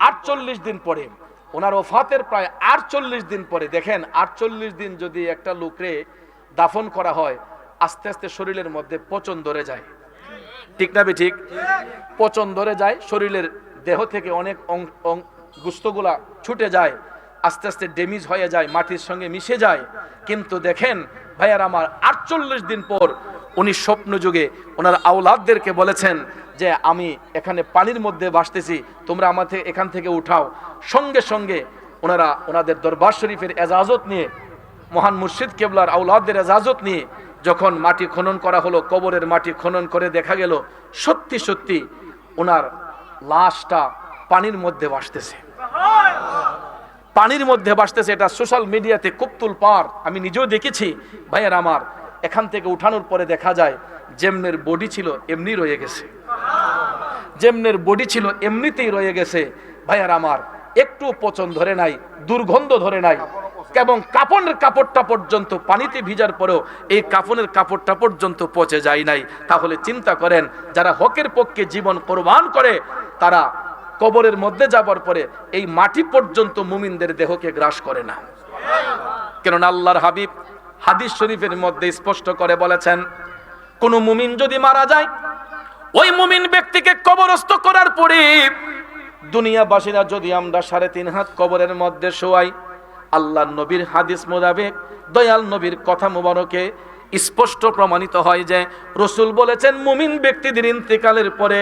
48 দিন পরে, ওনার ওফাতের প্রায় 48 দিন পরে, দেখেন 48 দিন যদি একটা লোকরে দাফন করা হয়, আস্তে আস্তে শরীরের মধ্যে পচন ধরে যায়। ঠিক না ঠিক? পচন ধরে যায়, শরীরের দেহ থেকে অনেক গোশতগুলা ছুটে যায়, আস্তে আস্তে ড্যামেজ হয়ে যায়, মাটির সঙ্গে মিশে যায়। কিন্তু দেখেন ভাইয়ার আমার, 48 দিন পর উনি স্বপ্ন যুগে ওনার আওলাদদেরকে বলেছেন যে আমি এখানে পানির মধ্যে ভাসতেছি, তোমরা আমাকে এখান থেকে উঠাও। সঙ্গে সঙ্গে ওনারা ওনাদের দরবার শরীফের এজাজত নিয়ে, মহান মুর্শিদ কেবলার আওলাদদের এজাজত নিয়ে যখন মাটি খনন করা হলো, কবরের মাটি খনন করে দেখা গেল সত্যি সত্যি ওনার লাশটা পানির মধ্যে ভাসতেছে, পানির মধ্যে ভাসতেছে। এটা সোশ্যাল মিডিয়াতে খুব তুলপাড়, আমি নিজেও দেখেছি ভাইয়ের আমার। এখান থেকে উঠানোর পরে দেখা যায় যেমনের বডি ছিল এমনি রয়ে গেছে, যেমনের বডি ছিল এমনিতেই রয়ে গেছে। ভাইয়ার আমার, একটু পচন ধরে নাই, দুর্গন্ধ ধরে নাই, এবং কাফনের কাপড়টা পর্যন্ত পানিতে ভিজার পরেও এই কাফনের কাপড়টা পর্যন্ত পচে যায় নাই, তাহলে চিন্তা করেন যারা হকের পক্ষে জীবন কোরবান করে তারা কবরের মধ্যে যাবার পরে এই মাটি পর্যন্ত মুমিনদের দেহকে গ্রাস করে না। কেননা আল্লাহর হাবিব হাদিস শরীফের মধ্যে স্পষ্ট করে বলেছেন, কোন মুমিন যদি মারা যায়, ওই মুমিন ব্যক্তিকে কবরস্থ করার পরে দুনিয়াবাসীরা যদি আমরা 3.5 হাত কবরের মধ্যে শোয়াই, আল্লাহর নবীর হাদিস মোতাবেক, দয়াল নবীর কথা মুবারকে স্পষ্ট প্রমাণিত হয় যে রাসূল বলেছেন, মুমিন ব্যক্তিদের ইন্তেকালের পরে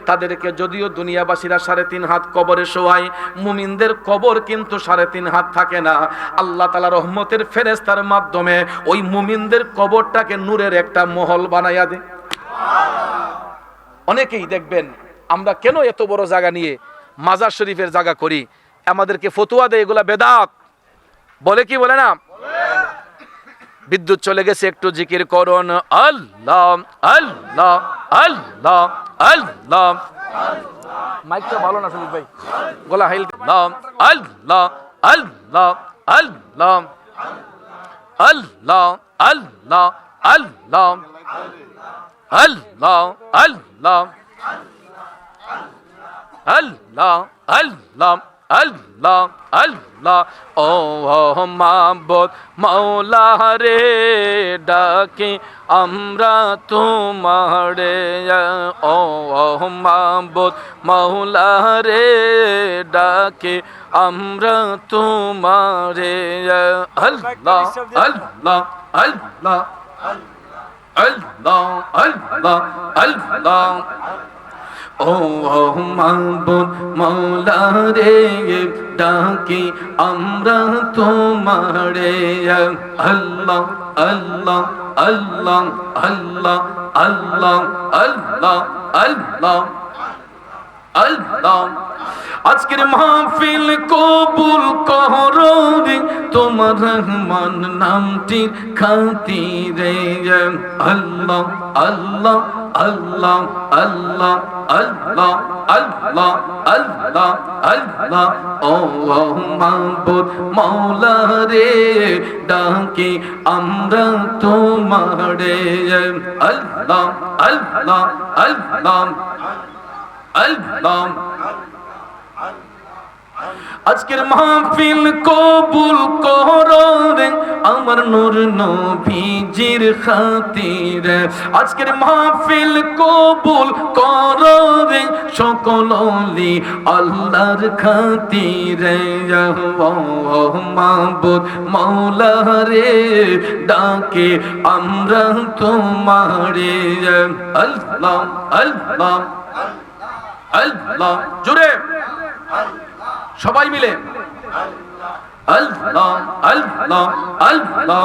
তাদেরকে যদিও দুনিয়াবাসীরা 3.5 হাত কবরে শোয়ায়, মুমিনদের কবর কিন্তু 3.5 হাত থাকে না। আল্লাহ তাআলা রহমতের ফেরেশতার মাধ্যমে ওই মুমিনদের কবরটাকে নূরের একটা মহল বানায়া দেয়। অনেকেই দেখবেন আমরা কেন এত বড় জায়গা নিয়ে মাজার শরীফের জায়গা করি, আমাদেরকে ফতোয়া দেয় এগুলা বেদাত বলে, কি বলে না? বিদ্যুৎ চলে গেছে, একটু জিকির করুন, আল্লাহ আল্লাহ আল্লাহ আল্লাহ। মাইকটা ভালো না সুদীপ ভাই, গলা হাইল। আল্লাহ আল্লাহ আল্লাহ আল্লাহ আল্লাহ আল্লাহ আল্লাহ আল্লাহ আল্লাহ আল্লাহ আল্লাহ আল্লাহ। ও মাবুদ মাওলা রে, ডাকি আমরা তোমারে, ও মাবুদ মাওলা রে, ডাকি আমরা তোমারে। আল্লাহ আল্লাহ আল্লাহ আল্লাহ আল্লাহ আল্লাহ। ও মাবুদ মাওলা রে, ডাকি আমরা তোমারে। আল্লাহ আল্লাহ আল্লাহ আল্লাহ আল্লাহ আল্লাহ আল্লাহ আল্লাহ। আজকের মাহফিল কবুল করো রে, তোমার রহমান নামটির খাতিরে। আল্লাহ আল্লাহ আল্লাহ আল্লাহ আল্লাহ আল্লাহ আল্লাহ আল্লাহ। ও মাবুদ মাওলা রে, ডাকি আমরা তোমারে। আল্লাহ আল্লাহ আল্লাহ আল্লাহ। আজকের মাহফিল কবুল করো রে, আমার নূর নবীজির খাতিরে। আজকের মাহফিল কবুল করো রে, সকল ওলি আল্লাহর খাতিরে। ও মাবুদ মাওলা রে, ডাকে আমরা তোমারে। আল্লাহ আল্লাহ আল্লাহ। জোরে সবাই মিলে আল্লাহ আল্লাহ আল্লাহ আল্লাহ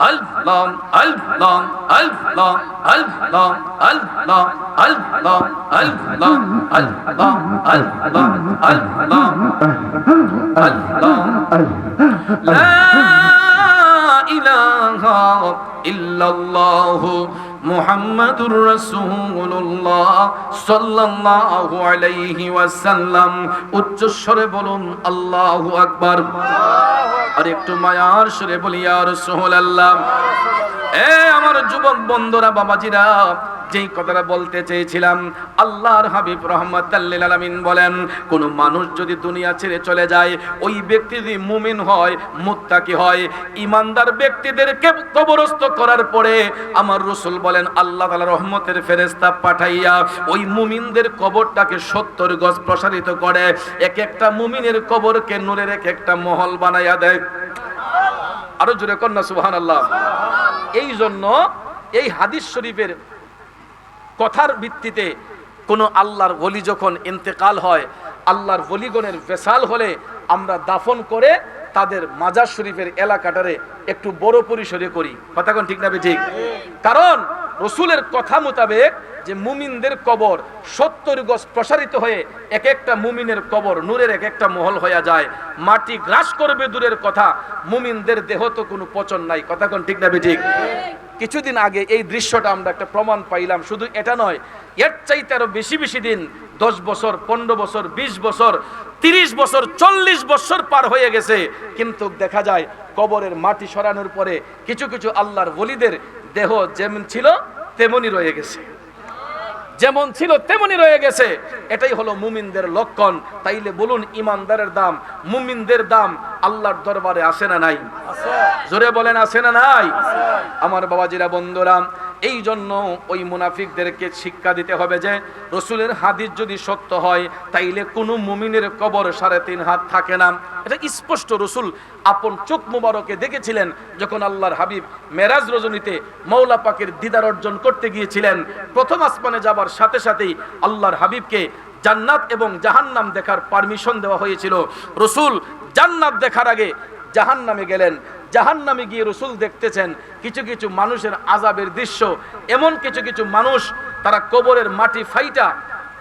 আল্লাহ আল্লাহ আল্লাহ আল্লাহ আল্লাহ আল্লাহ আল্লাহ আল্লাহ আল্লাহ আল্লাহ। লা ইলাহা ইল্লাল্লাহু মুহাম্মাদুর রাসূলুল্লাহ সাল্লাল্লাহু আলাইহি ওয়াসাল্লাম। উচ্চ স্বরে বলুন আল্লাহু আকবার। আর একটু মায়ার সুরে বলি ইয়া রাসূলুল্লাহ। এ আমার যুবক বন্ধুরা, বাবাজিরা, যেই কথাটা বলতে চেয়েছিলাম, আল্লাহর হাবিব রাহমাতাল লিল আলামিন বলেন, কোন মানুষ যদি দুনিয়া ছেড়ে চলে যায়, ওই ব্যক্তি যদি মুমিন হয়, মুত্তাকি হয়, ইমানদার ব্যক্তিদেরকে কবরস্থ করার পরে আমার রাসূল বলেন আল্লাহ তাআলা রহমতের ফেরেশতা পাঠাইয়া ওই মুমিনদের কবরটাকে 70 গজ প্রসারিত করে, এক একটা মুমিনের কবরকে নূরের এক একটা মহল বানাইয়া দেয়। আরো জোরে কন্যা সুবহানাল্লাহ। এই জন্য এই হাদিস শরীফের কথার ভিত্তিতে কোন আল্লাহর ওলি যখন ইন্তেকাল হয়, আল্লাহর ওলিগণের বেসাল হলে আমরা দাফন করে তাদের মাজার শরীফের এলাকাটারে একটু বড় পরিসরে করি। কথা কোন ঠিক না ঠিক? কারণ রাসূলের কথা মোতাবেক যে মুমিনদের কবর 70 গজ প্রসারিত হয়ে এক একটা মুমিনের কবর নূরের এক একটা মহল হয়ে যায়। মাটি গ্রাস করবে দূরের কথা, মুমিনদের দেহ তো কোনো পচন নাই। কথা কোন ঠিক না ঠিক? কিছুদিন আগে এই দৃশ্যটা আমরা একটা প্রমাণ পাইলাম। শুধু এটা নয়, এর চাইতে আরো বেশি বেশি দিন 10 বছর, 15 বছর, 20 বছর, 30 বছর, 40 বছর পার হয়ে গেছে, কিন্তু দেখা যায় কবরের মাটি সরানোর পরে কিছু কিছু আল্লাহর ওলিদের দেহ যেমন ছিল তেমনই রয়ে গেছে, যেমন ছিল তেমনই রয়ে গেছে। এটাই হলো মুমিনদের লক্ষণ। তাইলে বলুন, ইমানদারের দাম, মুমিনদের দাম আল্লাহর দরবারে আছে না নাই? জোরে বলেন, আছে না নাই? আমার বাবাজিরা, বন্ধুরা, এই জন্য ওই মুনাফিকদেরকে শিক্ষা দিতে হবে যে রসুলের হাদিস যদি সত্য হয় তাইলে কোনো মুমিনের কবর 3.5 হাত থাকে না। এটা স্পষ্ট রসুল আপন চোখ মুবারকে দেখেছিলেন যখন আল্লাহর হাবিব মেরাজ রজনীতে মওলা পাকের দিদার অর্জন করতে গিয়েছিলেন। প্রথম আসমানে যাবার সাথে সাথেই আল্লাহর হাবিবকে জান্নাত এবং জাহান্নাম দেখার পারমিশন দেওয়া হয়েছিল। রসুল জান্নাত দেখার আগে জাহান্নামে গেলেন। জাহান্নামে গিয়ে রসুল দেখতেছেন কিছু কিছু মানুষের আযাবের দৃশ্য। এমন কিছু কিছু মানুষ, তারা কবরের মাটি ফাইটা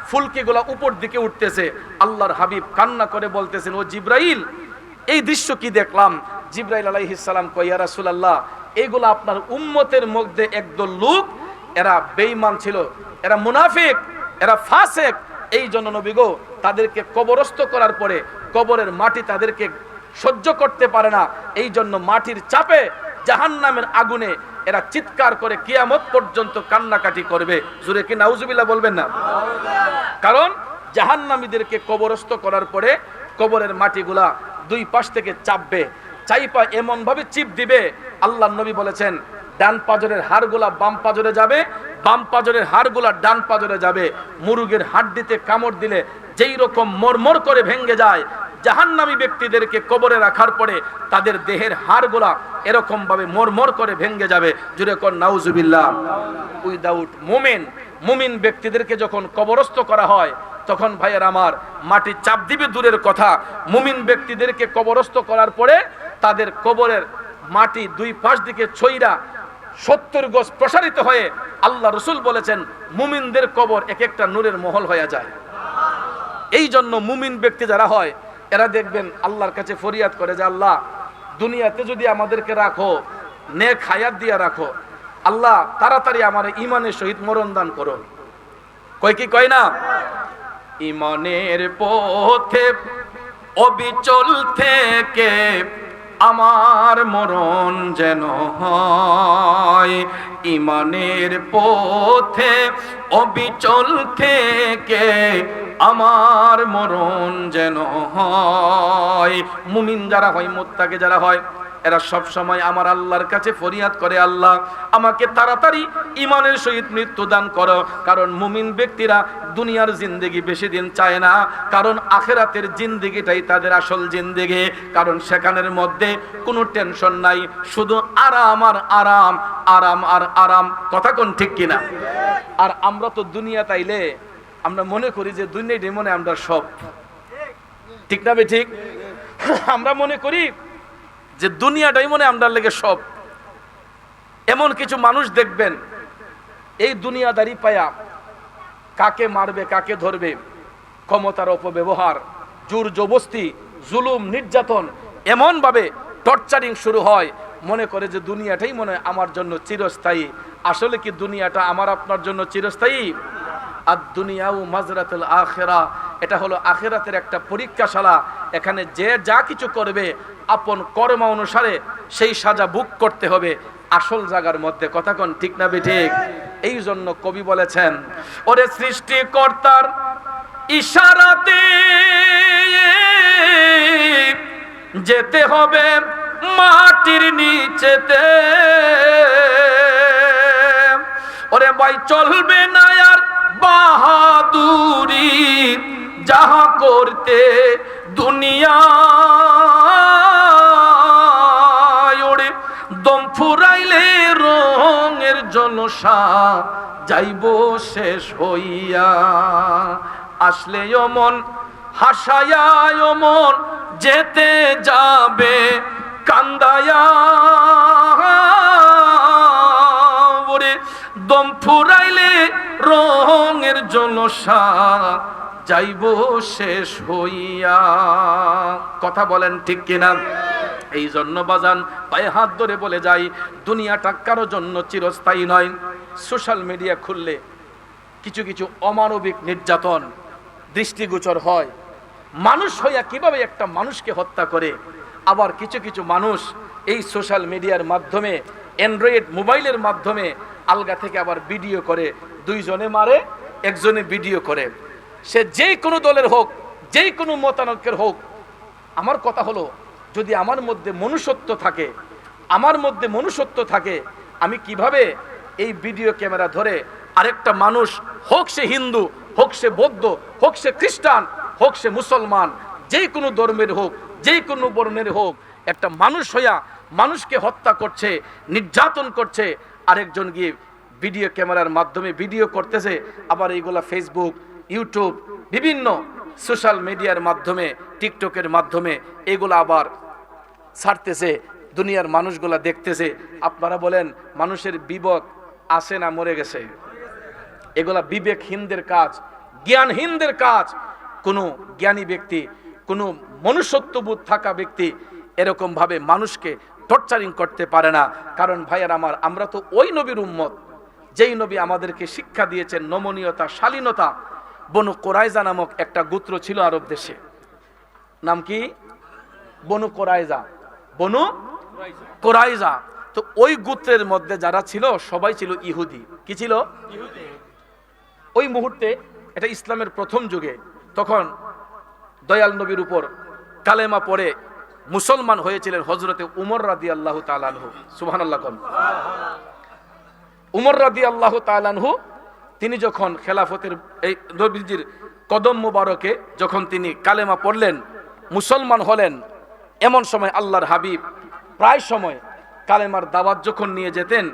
ফুলকিগুলা উপর দিকে উঠতেছে। আল্লাহর হাবিব কান্না করে বলতেছেন, ও জিব্রাইল, এই দৃশ্য কি দেখলাম? জিব্রাইল আলাইহিস সালাম কয়, ইয়া রাসূলুল্লাহ, এইগুলো আপনার উম্মতের মধ্যে একদল লোক, এরা বেঈমান ছিল, এরা মুনাফিক, এরা ফাসিক। এই জন্য নবী গো, তাদেরকে কবরস্থ করার পরে কবরের মাটি তাদেরকে সহ্য করতে পারে না। এই জন্য মাটির চাপে জাহান্নামের আগুনে এরা চিৎকার করে কিয়ামত পর্যন্ত কান্নাকাটি করবে। জোরে কি নাউজুবিল্লাহ বলবেন না? কারণ জাহান্নামীদেরকে কবরস্থ করার পরে কবরের মাটিগুলা দুই পাশ থেকে চাপবে, চাইপা এমন ভাবে চিপ দিবে। আল্লাহর নবী বলেছেন, ডান পাজরের হাড়গুলা বাম পাজরে যাবে, বাম পাজরের হাড়গুলা ডান পাজরে যাবে। মুরগির হাড্ডিতে কামড় দিলে যেই রকম মরমর করে ভেঙে যায়, জাহান্নামী ব্যক্তিদেরকে কবরে রাখার পরে তাদের দেহের হাড়গুলা এরকম ভাবে মরমর করে ভেঙে যাবে। জুরে কোন নাউজুবিল্লাহ। উইদাউট মুমিন ব্যক্তিদেরকে যখন কবরস্থ করা হয় তখন ভাইয়ের আমার মাটি চাপ দিবে দূরের কথা, মুমিন ব্যক্তিদেরকে কবরস্থ করার পরে তাদের কবরের মাটি দুই পাশ দিকে ছইরা 70 গজ প্রসারিত হয়ে, আল্লাহ রসুল বলেছেন, মুমিনদের কবর এক একটা নূরের মহল হয়ে যায়। এই জন্য মুমিন ব্যক্তি যারা হয় এরা দেখবেন আল্লাহর কাছে ফরিয়াদ করে যে, আল্লাহ, দুনিয়াতে যদি আমাদেরকে রাখো, নেক হায়াত দিয়া রাখো, আল্লাহ তাড়াতাড়ি আমার ঈমানের সহিত মরণ দান করো। কয় কি কয় না? ঈমানের পথে অবিচল থেকে আমার মরণ যেন হয়, ঈমানের পথে অবিচল থেকে আমার মরণ যেন হয়। মুমিন যারা হয়, মুত্তাকি যারা হয়, এরা সব সময় আমার আল্লাহর কাছে ফরিয়াদ করে, আল্লাহ আমাকে তাড়াতাড়ি ঈমানের সহিত মৃত্যু দান করো। কারণ মুমিন ব্যক্তিরা দুনিয়ার জিন্দেগি বেশি দিন চায় না, কারণ আখিরাতের জিন্দেগিটাই তাদের আসল জিন্দেগি। কারণ সেখানের মধ্যে কোনো টেনশন নাই, শুধু আরাম আর আরাম, আরাম আর আরাম। কথা কোন ঠিক কিনা? আর আমরা তো দুনিয়া তাইলে আমরা মনে করি যে দুনিয়াটাই মনে আমরা সব, ঠিক না? ঠিক, আমরা মনে করি যে দুনিয়াটাই মনে আমরা লেগে সব। এমন কিছু মানুষ দেখবেন এই দুনিয়াদারি পায়া কাকে মারবে, কাকে ধরবে, ক্ষমতার অপব্যবহার, জোর জবরদস্তি, জুলুম, নির্যাতন, এমন ভাবে টর্চারিং শুরু হয়, মনে করে যে দুনিয়াটাই মনে হয় আমার জন্য চিরস্থায়ী। আসলে কি দুনিয়াটা আমার আপনার জন্য চিরস্থায়ী? আর দুনিয়াও মাজরাতুল আখিরা, এটা হলো আখিরাতের একটা পরীক্ষাশালা। এখানে যে যা কিছু করবে আপন কর্ম অনুসারে সেই সাজা ভোগ করতে হবে আসল জায়গার মধ্যে। কথা কোন ঠিক না বেঠিক? এই জন্য কবি বলেছেন, ওরে সৃষ্টিকর্তার ইশারাতে যেতে হবে মাটির নিচেতে, ওরে ভাই চলবে না আর বাহাদুরি, যাহা করতে দুনিয়া ওরে দম ফুরাইলে রঙের জলসা যাইব শেষ হইয়া, আসলে অমন হাসায়া অমন যেতে যাবে কান্দায়া, ওরে দম ফুরাইলে রঙের জলসা যাইব শেষ হইয়া। কথা বলেন ঠিক কিনা? এই জন্য বাজান পায়ে হাত ধরে বলে যাই, দুনিয়াটা কারো জন্য চিরস্থায়ী নয়। সোশ্যাল মিডিয়া খুললে কিছু কিছু অমানবিক নির্যাতন, দৃষ্টিগোচর হয়। মানুষ হইয়া কিভাবে একটা মানুষকে হত্যা করে। আবার কিছু কিছু মানুষ এই সোশ্যাল মিডিয়ার মাধ্যমে, অ্যান্ড্রয়েড মোবাইলের মাধ্যমে আলগা থেকে আবার ভিডিও করে, দুইজনে মারে, একজনে ভিডিও করে। সে যেই কোনো দলের হোক, যেই কোনো মতানৈক্যের হোক, আমার কথা হলো, যদি আমার মধ্যে মনুষ্যত্ব থাকে, আমার মধ্যে মনুষ্যত্ব থাকে, আমি কিভাবে এই ভিডিও ক্যামেরা ধরে আরেকটা মানুষ, হোক সে হিন্দু, হোক সে বৌদ্ধ, হোক সে খ্রিস্টান, হোক সে মুসলমান, যেই কোনো ধর্মের হোক, যেই কোনো বর্ণের হোক, একটা মানুষ হইয়া মানুষকে হত্যা করছে, নির্যাতন করছে, আরেকজন গিয়ে ভিডিও ক্যামেরার মাধ্যমে ভিডিও করতেছে, আবার এইগুলা ফেসবুক, ইউটিউব, বিভিন্ন সোশ্যাল মিডিয়ার মাধ্যমে, টিকটকের মাধ্যমে এগুলো আবার ছাড়তেছে, দুনিয়ার মানুষগুলা দেখতেছে। আপনারা বলেন মানুষের বিবেক আছে না মরে গেছে? এগুলা বিবেকহীনদের কাজ, জ্ঞানহীনদের কাজ। কোনো জ্ঞানী ব্যক্তি, কোনো মনুষ্যত্ববোধ থাকা ব্যক্তি এরকম ভাবে মানুষকে টর্চারিং করতে পারে না। কারণ ভাইয়ার আমার, আমরা তো ওই নবীর উম্মত যেই নবী আমাদেরকে শিক্ষা দিয়েছেন নমনীয়তা, শালীনতা। বনু কোরাইজা নামক একটা গোত্র ছিল আরব দেশে, নাম কি? বনু কোরাইজা। বনু কোরাইজা। তো ওই গোত্রের মধ্যে যারা ছিল সবাই ছিল ইহুদি। কি ছিল? ওই মুহূর্তে, এটা ইসলামের প্রথম যুগে, তখন দয়াল নবীর উপর কালেমা পড়ে মুসলমান হয়েছিলেন হযরতে উমর রাদিয়াল্লাহু তাআলা আনহু। সুবহানাল্লাহ। উমর রাদিয়াল্লাহু তাআলা আনহু তিনি যখন খেলাফতের এই নবীজির কদম মুবারকে যখন তিনি কালেমা পড়লেন, মুসলমান হলেন, এমন সময় আল্লাহর হাবিব প্রায় সময় কালেমার দাওয়াত যখন নিয়ে যেতেন,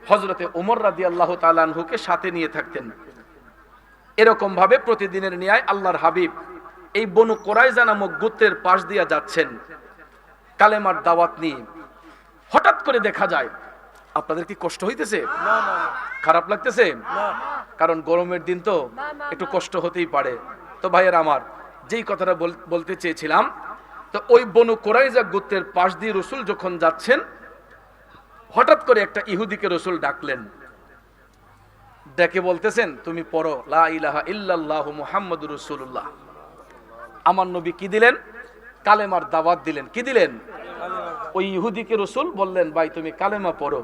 হযরতে উমর রাদিয়াল্লাহু তাআলা আনহুকে সাথে নিয়ে থাকতেন। এরকম ভাবে প্রতিদিনের ন্যায় আল্লাহর হাবিব এই বনু কোরাইজা নামক গোত্রের পাশ দিয়ে যাচ্ছেন কালেমার দাওয়াত নিয়ে। হঠাৎ করে দেখা যায়, আপনাদের কি কষ্ট হইতেছে? খারাপ লাগতেছে? কারণ গরমের দিন তো একটু কষ্ট হতেই পারে। তো ভাইয়ের আমার, যেই কথাটা বলতে চেয়েছিলাম, তো ওই বনু কোরাইজা গোত্রের পাশ দিয়ে রাসূল যখন যাচ্ছেন, হঠাৎ করে একটা ইহুদিকে রাসূল ডাকলেন। ডেকে বলতেছেন, তুমি পড়ো লা ইলাহা ইল্লাল্লাহু মুহাম্মাদুর রাসূলুল্লাহ। আমার নবী কি দিলেন? কালেমার দাওয়াত দিলেন। কি দিলেন? ওই ইহুদিকে রাসূল বললেন, ভাই তুমি কালেমা পড়ো।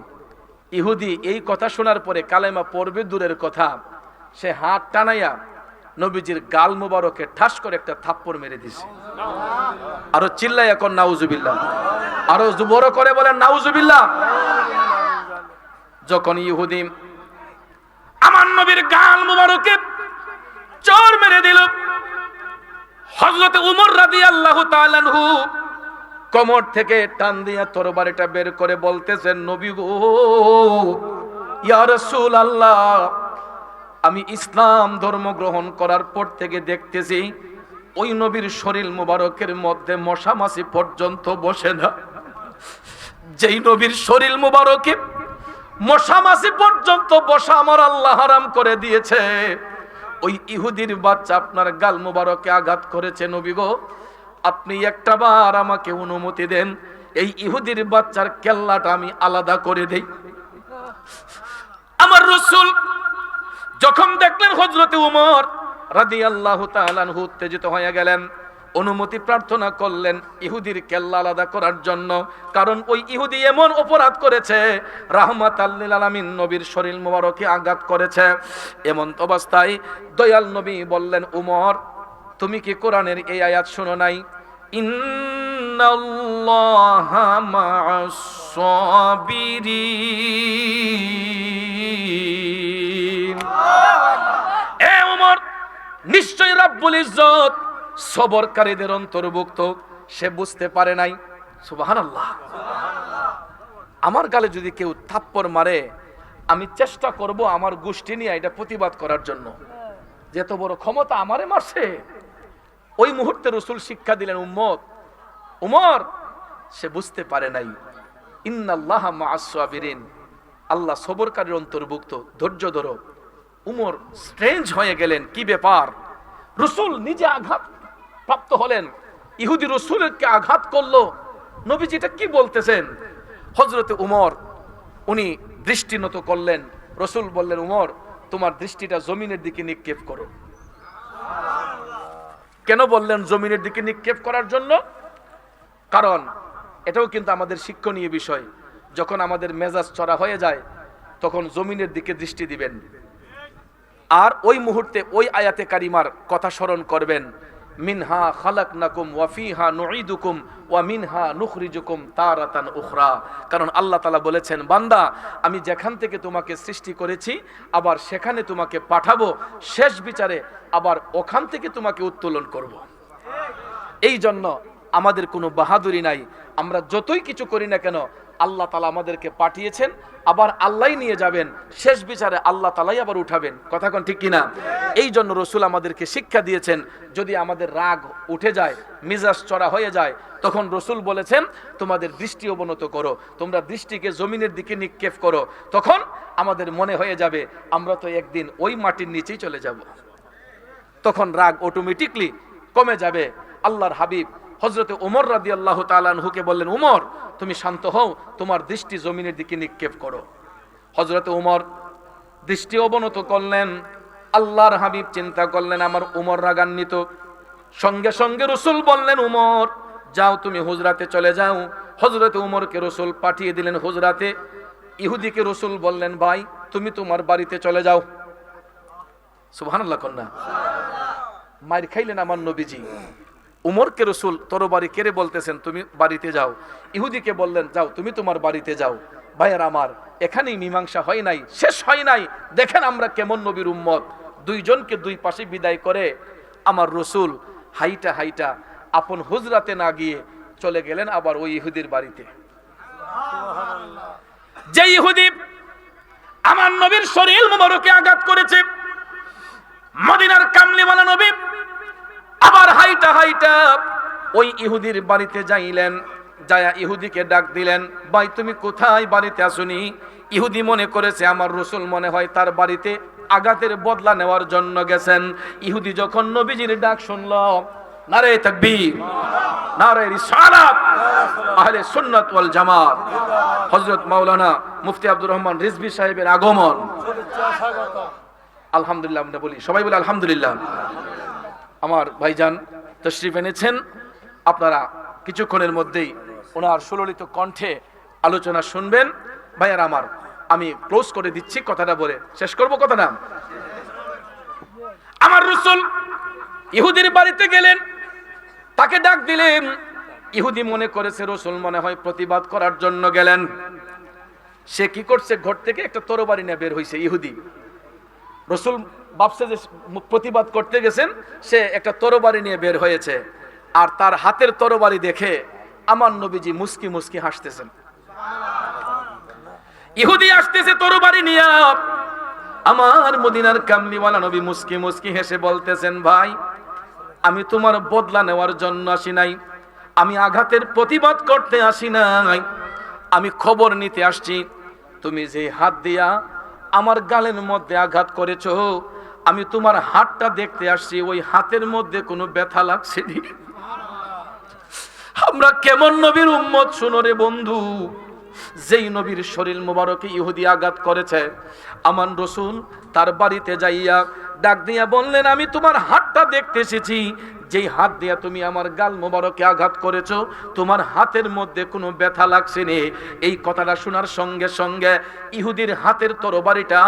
ইহুদি এই কথা শোনার পরে কালেমা পড়বে দূরের কথা, সে হাত টানাইয়া নবীজির গাল মুবারকে ঠাস করে একটা থাপ্পড় মেরে দিছে। আরো চিল্লাই এখন নাউজুবিল্লাহ, আরো বড় করে বলেন নাউজুবিল্লাহ। যখন ইহুদি আমার নবীর গাল মুবারকে চোর মেরে দিল, হযরত উমর রাদিয়াল্লাহু তাআলা আনহু কোমর থেকে টান দিয়া তরবারিটা বের করে বলতেছেন, নবী গো, ইয়া রাসূলুল্লাহ, আমি ইসলাম ধর্ম গ্রহণ করার পর থেকে দেখতেছি ওই নবীর শরীর মুবারকের মধ্যে মশা মাছি পর্যন্ত বসে না। যেই নবীর শরীর মুবারকে মশা মাছি পর্যন্ত বসা আমার আল্লাহ হারাম করে দিয়েছে, ওই ইহুদির বাচ্চা আপনার গাল মুবারকে আঘাত করেছে। নবী গো, আপনি একটা বার আমাকে অনুমতি দেন, এই ইহুদির বাচ্চার কেল্লাটা আমি আলাদা করে দেই। আমার রাসূল যখন দেখলেন হযরতে উমর রাদিয়াল্লাহু তাআলা আনহু উত্তেজিত হয়ে গেলেন, অনুমতি প্রার্থনা করলেন ইহুদির কেল্লা আলাদা করার জন্য। কারণ ওই ইহুদি এমন অপরাধ করেছে, রাহমাতাল লিল আলামিন নবীর শরীর মুবারকে আঘাত করেছে। এমন অবস্থায় দয়াল নবী বললেন, উমর, তুমি কি কোরআনের এই আয়াত শোনো নাই? ইন্নাল্লাহা মা'আস সাবিরিন। এ উমর, নিশ্চয় রাব্বুল ইজ্জত সবরকারীদের অন্তর্ভুক্ত। সে বুঝতে পারে নাই। সুবহানাল্লাহ। আমার গালে যদি কেউ থাপ্পড় মারে, আমি চেষ্টা করব আমার গোষ্ঠী নিয়ে এটা প্রতিবাদ করার জন্য, যে এত বড় ক্ষমতা আমারে মারছে। ওই মুহূর্তে রাসূল শিক্ষা দিলেন, উম্মত উমর, সে বুঝতে পারে নাই। ইন্নাল্লাহা মা'আস সাবিরিন, আল্লাহ সবরকারীর অন্তর্ভুক্ত, ধৈর্য ধরো। উমর স্ট্রেঞ্জ হয়ে গেলেন, কি ব্যাপার? রাসূল নিজে আঘাত প্রাপ্ত হলেন, ইহুদি রাসূলকে আঘাত করলো, নবীজি এটা কি বলতেছেন? হযরতে উমর উনি দৃষ্টি নত করলেন। রাসূল বললেন, উমর, তোমার দৃষ্টিটা জমিনের দিকে নিক্ষেপ করো। কেন বললেন জমিনের দিকে নিক্ষেপ করার জন্য? কারণ এটাও কিন্তু আমাদের শিক্ষণীয় বিষয়। যখন আমাদের মেজাজ চড়া হয়ে যায় তখন জমিনের দিকে দৃষ্টি দিবেন, আর ওই মুহূর্তে ওই আয়াতে কারিমার কথা স্মরণ করবেন, মিনহা খালাকনাকুম ওয়া ফিহা নুঈদুকুম ওয়া মিনহা নুখরিজুকুম তারাতান উখরা। কারণ আল্লাহ তাআলা বলেছেন, বান্দা আমি যেখান থেকে তোমাকে সৃষ্টি করেছি আবার সেখানে তোমাকে পাঠাবো, শেষ বিচারে আবার ওখান থেকে তোমাকে উত্তোলন করব। এই জন্য আমাদের কোনো বাহাদুরি নাই, আমরা যতই কিছু করি না কেন আল্লাহ তাআলা আমাদেরকে পাঠিয়েছেন, আবার আল্লাহই নিয়ে যাবেন, শেষ বিচারে আল্লাহ তাআলাই আবার উঠাবেন। কথা কোন ঠিক কিনা? এই জন্য রসুল আমাদেরকে শিক্ষা দিয়েছেন, যদি আমাদের রাগ উঠে যায়, মিজাজ চড়া হয়ে যায়, তখন রসুল বলেছেন তোমাদের দৃষ্টি অবনত করো, তোমরা দৃষ্টিকে জমিনের দিকে নিক্ষেপ করো, তখন আমাদের মনে হয়ে যাবে আমরা তো একদিন ওই মাটির নিচেই চলে যাব, তখন রাগ অটোমেটিকলি কমে যাবে। আল্লাহর হাবিব হযরতে ওমর রাদিয়াল্লাহু তাআলা আনহুকে বললেন, ওমর তুমি শান্ত হও, তোমার দৃষ্টি জমিনের দিকে নিক্ষেপ করো। হযরতে ওমর দৃষ্টি অবনত করলেন। আল্লাহর হাবিব চিন্তা করলেন আমার ওমর রাগান্বিত, সঙ্গে সঙ্গে রাসূল বললেন, ওমর যাও তুমি হুজরাতে চলে যাও। হযরতে ওমরকে রাসূল পাঠিয়ে দিলেন হুজরাতে। ইহুদিকে রাসূল বললেন, ভাই তুমি তোমার বাড়িতে চলে যাও। সুবহানাল্লাহ কন্যা মাইর খাইলেন আমার নবীজি। উমরকে রসুল তরবারি কেড়ে বলতেছেন তুমি বাড়িতে যাও। ইহুদিকে বললেন, যাও তুমি তোমার বাড়িতে যাও। ভাইয়ার আমার, এখানেই মীমাংসা হয় নাই, শেষ হয় নাই। দেখেন আমরা কেমন নবীর উম্মত। দুইজনকে দুই পাশে বিদায় করে আমার রসুল হাইটা হাইটা আপন হুজরাতে না গিয়ে চলে গেলেন আবার ওই ইহুদির বাড়িতে। যে ইহুদি আমার নবীর শরীর মুবারকে আঘাত করেছে, মদিনার কামলিওয়ালা নবী আবার হাইটা হাইটা ওই ইহুদির বাড়িতে যাইলেন। যায়া ইহুদিকে ডাক দিলেন, ভাই তুমি কোথায়, বাড়িতে আসুনি? ইহুদি মনে করেছে আমার রসুল মনে হয় তার বাড়িতে আঘাতের বদলা নেওয়ার জন্য গেছেন। ইহুদি যখন নবীজির ডাক শুনল, নারে তাকবীর, নারে রিসালাত, আহলে সুন্নাত ওয়াল জামাত, হযরত মাওলানা মুফতি আব্দুর রহমান রিজভী সাহেবের আগমন। আলহামদুলিল্লাহ আমরা বলি, সবাই বলে আলহামদুলিল্লাহ। আমার ভাইজান তশরিফ এনেছেন, আপনারা কিছুক্ষণের মধ্যেই ওনার সুললিত কণ্ঠে আলোচনা শুনবেন। ভাইয়ার আমার, আমি ক্লোজ করে দিচ্ছি, কথাটা বলে শেষ করব কথাটা। আমার রাসূল ইহুদির বাড়িতে গেলেন, তাকে ডাক দিলেন। ইহুদি মনে করেছে রাসূল মনে হয় প্রতিবাদ করার জন্য গেলেন। সে কি করছে, ঘর থেকে একটা তরবারি নিয়ে বের হইছে ইহুদি। রাসূল ভাবছে যে প্রতিবাদ করতে গেছেন, সে একটা তরবারি নিয়ে বের হয়েছে। আর তার হাতের তরবারি দেখে আমার নবীজি মুস্কি মুস্কি হাসতেছেন। ইহুদি আসতেছে তরবারি নিয়ে, আমার মদিনার কামলিওয়ালা নবী মুস্কি মুস্কি হেসে বলতেছেন, ভাই আমি তোমার বদলা নেওয়ার জন্য আসি নাই, আমি আঘাতের প্রতিবাদ করতে আসি নাই, আমি খবর নিতে আসছি। তুমি যে হাত দিয়া আমার গালের মধ্যে আঘাত করেছো, আমি তোমার হাতটা দেখতে আসছি, ওই হাতের মধ্যে কোনো ব্যথা লাগছে নি? আমরা কেমন নবীর উম্মত শুনো রে বন্ধু। যেই নবীর শরীর মোবারকে ইহুদি আঘাত করেছে, আমার রাসূল তার বাড়িতে যাইয়া ডাক দিয়া বললেন, আমি তোমার হাতটা দেখতে এসেছি, যেই হাত দিয়া তুমি আমার গাল মোবারকে আঘাত করেছো, তোমার হাতের মধ্যে কোনো ব্যথা লাগছে নে? এই কথাটা শোনার সঙ্গে সঙ্গে ইহুদির হাতের তরবারিটা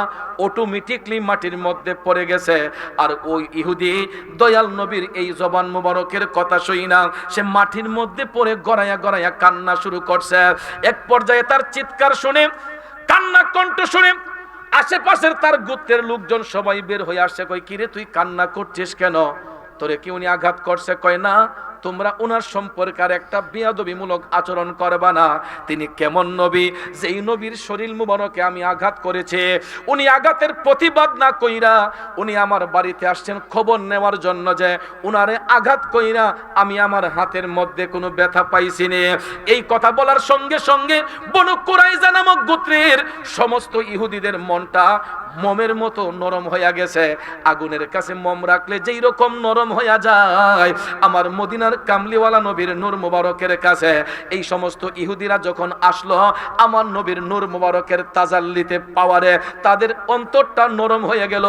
অটোমেটিকলি মাটির মধ্যে পড়ে গেছে। আর ওই ইহুদি দয়াল নবীর এই জবান মোবারকের কথা শুই না, সে মাটির মধ্যে পড়ে গড়াইয়া গড়াইয়া কান্না শুরু করছে। এক পর্যায়ে তার চিৎকার শুনে, কান্না কণ্ঠ শুনে আশেপাশের তার গোত্রের লোকজন সবাই বের হয়ে আসছে। কই, কিরে তুই কান্না করছিস কেন? তোরে কি উনি আঘাত করছে? কয় না, তোমরা ওনার সম্পর্কে আর একটা বেয়াদবিমূলক আচরণ করবা না। তিনি কেমন নবী, যেই নবীর শরীর মুবারকে আমি আঘাত করেছে, উনি আঘাতের প্রতিবাদ না কইরা উনি আমার বাড়িতে আসছেন খবর নেওয়ার জন্য যে উনারে আঘাত কইরা আমি আমার হাতের মধ্যে কোনো ব্যথা পাইছি নে। এই কথা বলার সঙ্গে সঙ্গে বনু কুরাইজা নামক গোত্রের সমস্ত ইহুদিদের মনটা মোমের মতো নরম হইয়া গেছে। আগুনের কাছে মোম রাখলে যেই রকম নরম হইয়া যায়, আমার মদিনার কামলিওয়ালা নবীর নূর মুবারকের কাছে এই সমস্ত ইহুদিরা যখন আসলো, আমার নবীর নূর মুবারকের তাজাল্লিতে পাওয়ারে তাদের অন্তরটা নরম হয়ে গেল।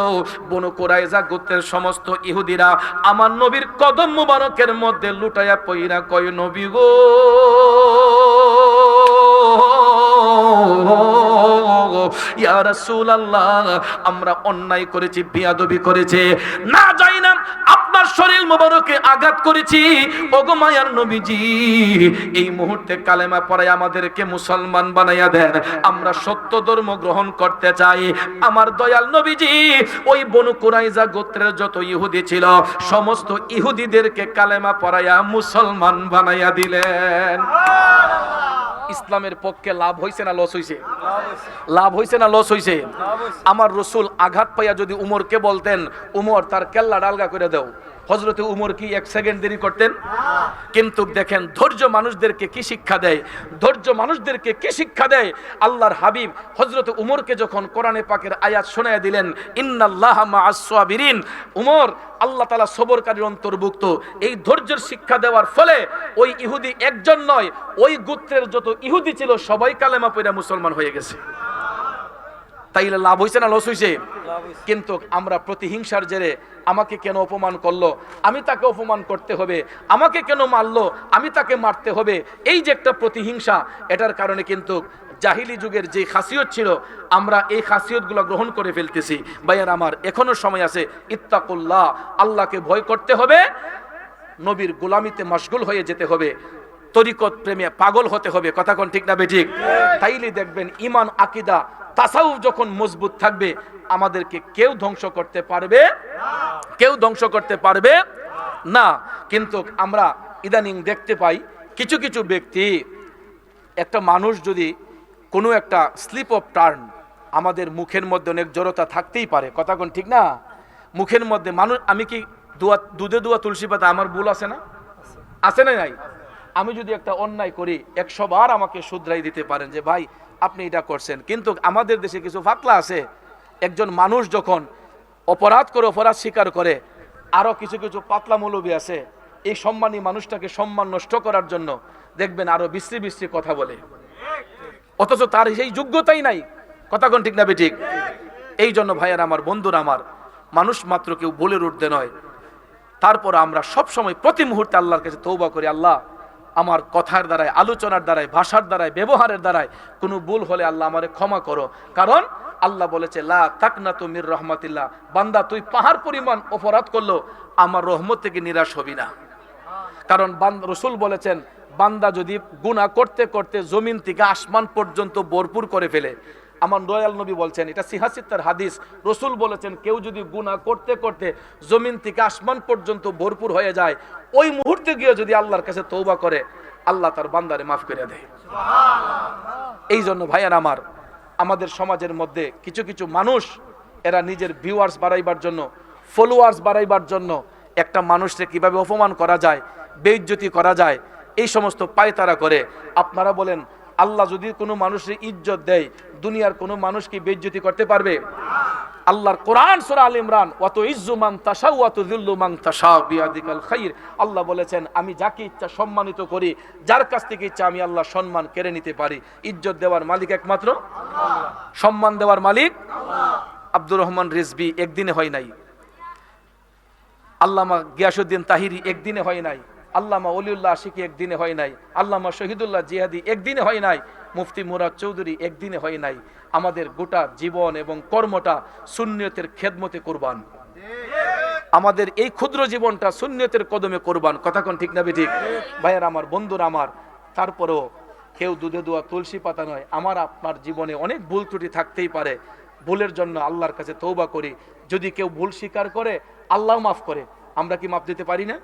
বনু কুরাইজা গোত্রের সমস্ত ইহুদিরা আমার নবীর কদম মুবারকের মধ্যে লুটাইয়া পইরা কয়, নবী গো, ইয়া রাসূলুল্লাহ, আমরা অন্যায় করেছি, বিয়াদবি করেছি, না যাই না আপনার শরীর মোবারকে আঘাত করেছি। ওগো মায়ার নবীজি, এই মুহূর্তে কালেমা পড়ায় আমাদেরকে মুসলমান বানাইয়া দেন, আমরা সত্য ধর্ম গ্রহণ করতে চাই। আমার দয়াল নবীজি ওই বনু কুরাইজা গোত্রের যত ইহুদি ছিল সমস্ত ইহুদিদেরকে কালেমা পড়াইয়া মুসলমান বানাইয়া দিলেন। ইসলামের পক্ষে লাভ হইছে না লস হইছে? লাভ হইছে না লস হইছে? আমার রসুল আঘাত পাইয়া যদি উমরকে বলতেন, উমর তার কেল্লা ডালগা করে দাও, হযরতে উমর কি 1 সেকেন্ড দেরি করতেন? কিন্তু দেখেন ধৈর্য মানুষদেরকে কি শিক্ষা দেয়, ধৈর্য মানুষদেরকে কি শিক্ষা দেয়। আল্লাহর হাবিব হযরতে উমরকে যখন কোরআনে পাকের আয়াত শোনায়া দিলেন, ইন্নাল্লাহা মাআস সাবিরিন, উমর আল্লাহ তাআলা সবরকারীর অন্তর্ভুক্ত, এই ধৈর্যের শিক্ষা দেওয়ার ফলে ওই ইহুদি একজন নয়, ওই গোত্রের যত ইহুদি ছিল সবাই কালেমা পড়ে মুসলমান হয়ে গেছে। তাইলে লাভ হইছে না লস হইছে? কিন্তু আমরা প্রতিহিংসার জেরে আমাকে কেন অপমান করলো, আমি তাকে অপমান করতে হবে, আমাকে কেন মারলো, আমি তাকে মারতে হবে, এই যে একটা প্রতিহিংসা, এটার কারণে কিন্তু জাহিলি যুগের যে খাসিয়ত ছিল আমরা এই খাসিয়তগুলো গ্রহণ করে ফেলতেছি। ভাইয়ার আমার, এখনো সময় আছে, ইত্তাকুল্লাহ, আল্লাহকে ভয় করতে হবে, নবীর গোলামিতে মশগুল হয়ে যেতে হবে, তরিকত প্রেমে পাগল হতে হবে। কথা কোন ঠিক না বেঠিক? তাইলে দেখবেন ইমান, আকীদা, তাসাউফ যখন মজবুত থাকবে আমাদেরকে কেউ ধ্বংস করতে পারবে কেউ ধ্বংস করতে পারবে না। কিন্তু আমরা ইদানিং দেখতে পাই কিছু কিছু ব্যক্তি, একটা মানুষ যদি কোনো একটা স্লিপ অফ টার্ন, আমাদের মুখের মধ্যে অনেক জড়তা থাকতেই পারে। কথা কোন ঠিক না? মুখের মধ্যে মানুষ, আমি কি দুধে দুয়া তুলসী পাতা, আমার ভুল আছে না? আছে না নাই? আমি যদি একটা অন্যায় করি 100 বার আমাকে শুধরাই দিতে পারেন যে ভাই আপনি এটা করছেন। কিন্তু আমাদের দেশে কিছু ফাকলা আছে, একজন মানুষ যখন অপরাধ করে, অপরাধ স্বীকার করে, আরো কিছু কিছু পাতলা মৌলবী আছে, এই সম্মানী মানুষটাকে সম্মান নষ্ট করার জন্য দেখবেন আরো বিশ্রী বিশ্রী কথা বলে, অথচ তার সেই যোগ্যতাই নাই। কথা কোন ঠিক না বেঠিক? এই জন্য ভাইয়ার আমার, বন্ধুরা আমার, মানুষ মাত্র কেউ বলে উঠতে নয়, তারপর আমরা সব সময় প্রতি মুহূর্তে আল্লাহর কাছে তওবা করি, আল্লাহ আমার কথার দ্বারায়, আলোচনার দ্বারায়, ভাষার দ্বারায়, ব্যবহারের দ্বারায় কোনো ভুল হলে আল্লাহ আমারে ক্ষমা করো। কারণ আল্লাহ বলেছে, লা তাকনাতু মির রাহমাতিল্লাহ, বান্দা তুই পাহাড় পরিমাণ অপরাধ করলো আমার রহমত থেকে নিরাশ হবি না। কারণ রাসূল বলেছেন, বান্দা যদি গুনাহ করতে করতে জমিন থেকে আসমান পর্যন্ত ভরপুর করে ফেলে, আমার দয়াল নবী বলছেন, এটা সিহাসিত্তার হাদিস, রাসূল বলেছেন কেউ যদি গুনাহ করতে করতে জমিন থেকে আসমান পর্যন্ত ভরপুর হয়ে যায়, ওই মুহূর্তে গিয়ে যদি আল্লাহর কাছে তওবা করে, আল্লাহ তার বান্দারে মাফ করে দেয়। এই জন্য ভাইয়ার আমার, আমাদের সমাজের মধ্যে কিছু কিছু মানুষ, এরা নিজের ভিউয়ার্স বাড়াইবার জন্য, ফলোয়ার্স বাড়াইবার জন্য একটা মানুষকে কিভাবে অপমান করা যায়, বেইজ্জতি করা যায়, এই সমস্ত পায়তারা করে। আপনারা বলেন, আল্লাহ যদি কোনো মানুষের ইজ্জত দেয়, দুনিয়ার কোনো মানুষ কি বেইজ্জতি করতে পারবে? আল্লাহর কোরআন সূরা আল ইমরান, ওয়া তুইজ্জু মান তাশা ওয়া তুযিল্লু মান তাশা বিয়াদিকাল খাইর, আল্লাহ বলেছেন আমি যাকে ইচ্ছা সম্মানিত করি, যার কাছ থেকে ইচ্ছা আমি আল্লাহ সম্মান কেড়ে নিতে পারি। ইজ্জত দেওয়ার মালিক একমাত্র আল্লাহ, সম্মান দেওয়ার মালিক আল্লাহ। আব্দুর রহমান রিজভী একদিনে হয় নাই, আল্লামা গিয়াসউদ্দিন তাহিরি একদিনে হয় নাই, আল্লামা ওলিউল্লাহ আশিকি একদিনে হয় নাই, আল্লামা শহীদুল্লাহ জিহাদি একদিনে হয় নাই, মুফতি মুরাদ চৌধুরী একদিনে হয় নাই। আমাদের গোটা জীবন এবং কর্মটা সুন্নিয়তের খেদমতে কুরবান, আমাদের এই ক্ষুদ্র জীবনটা সুন্নিয়তের কদমে কুরবান। কথা কোন ঠিক না বেঠিক? ভাইয়ার আমার, বন্ধুরা আমার, তারপরেও কেউ দুধে দোয়া তুলসী পাতা নয়। আমার আপনার জীবনে অনেক ভুল ত্রুটি থাকতেই পারে, ভুলের জন্য আল্লাহর কাছে তওবা করি। যদি কেউ ভুল স্বীকার করে, আল্লাহ মাফ করে, আমরা কি মাফ দিতে পারি না?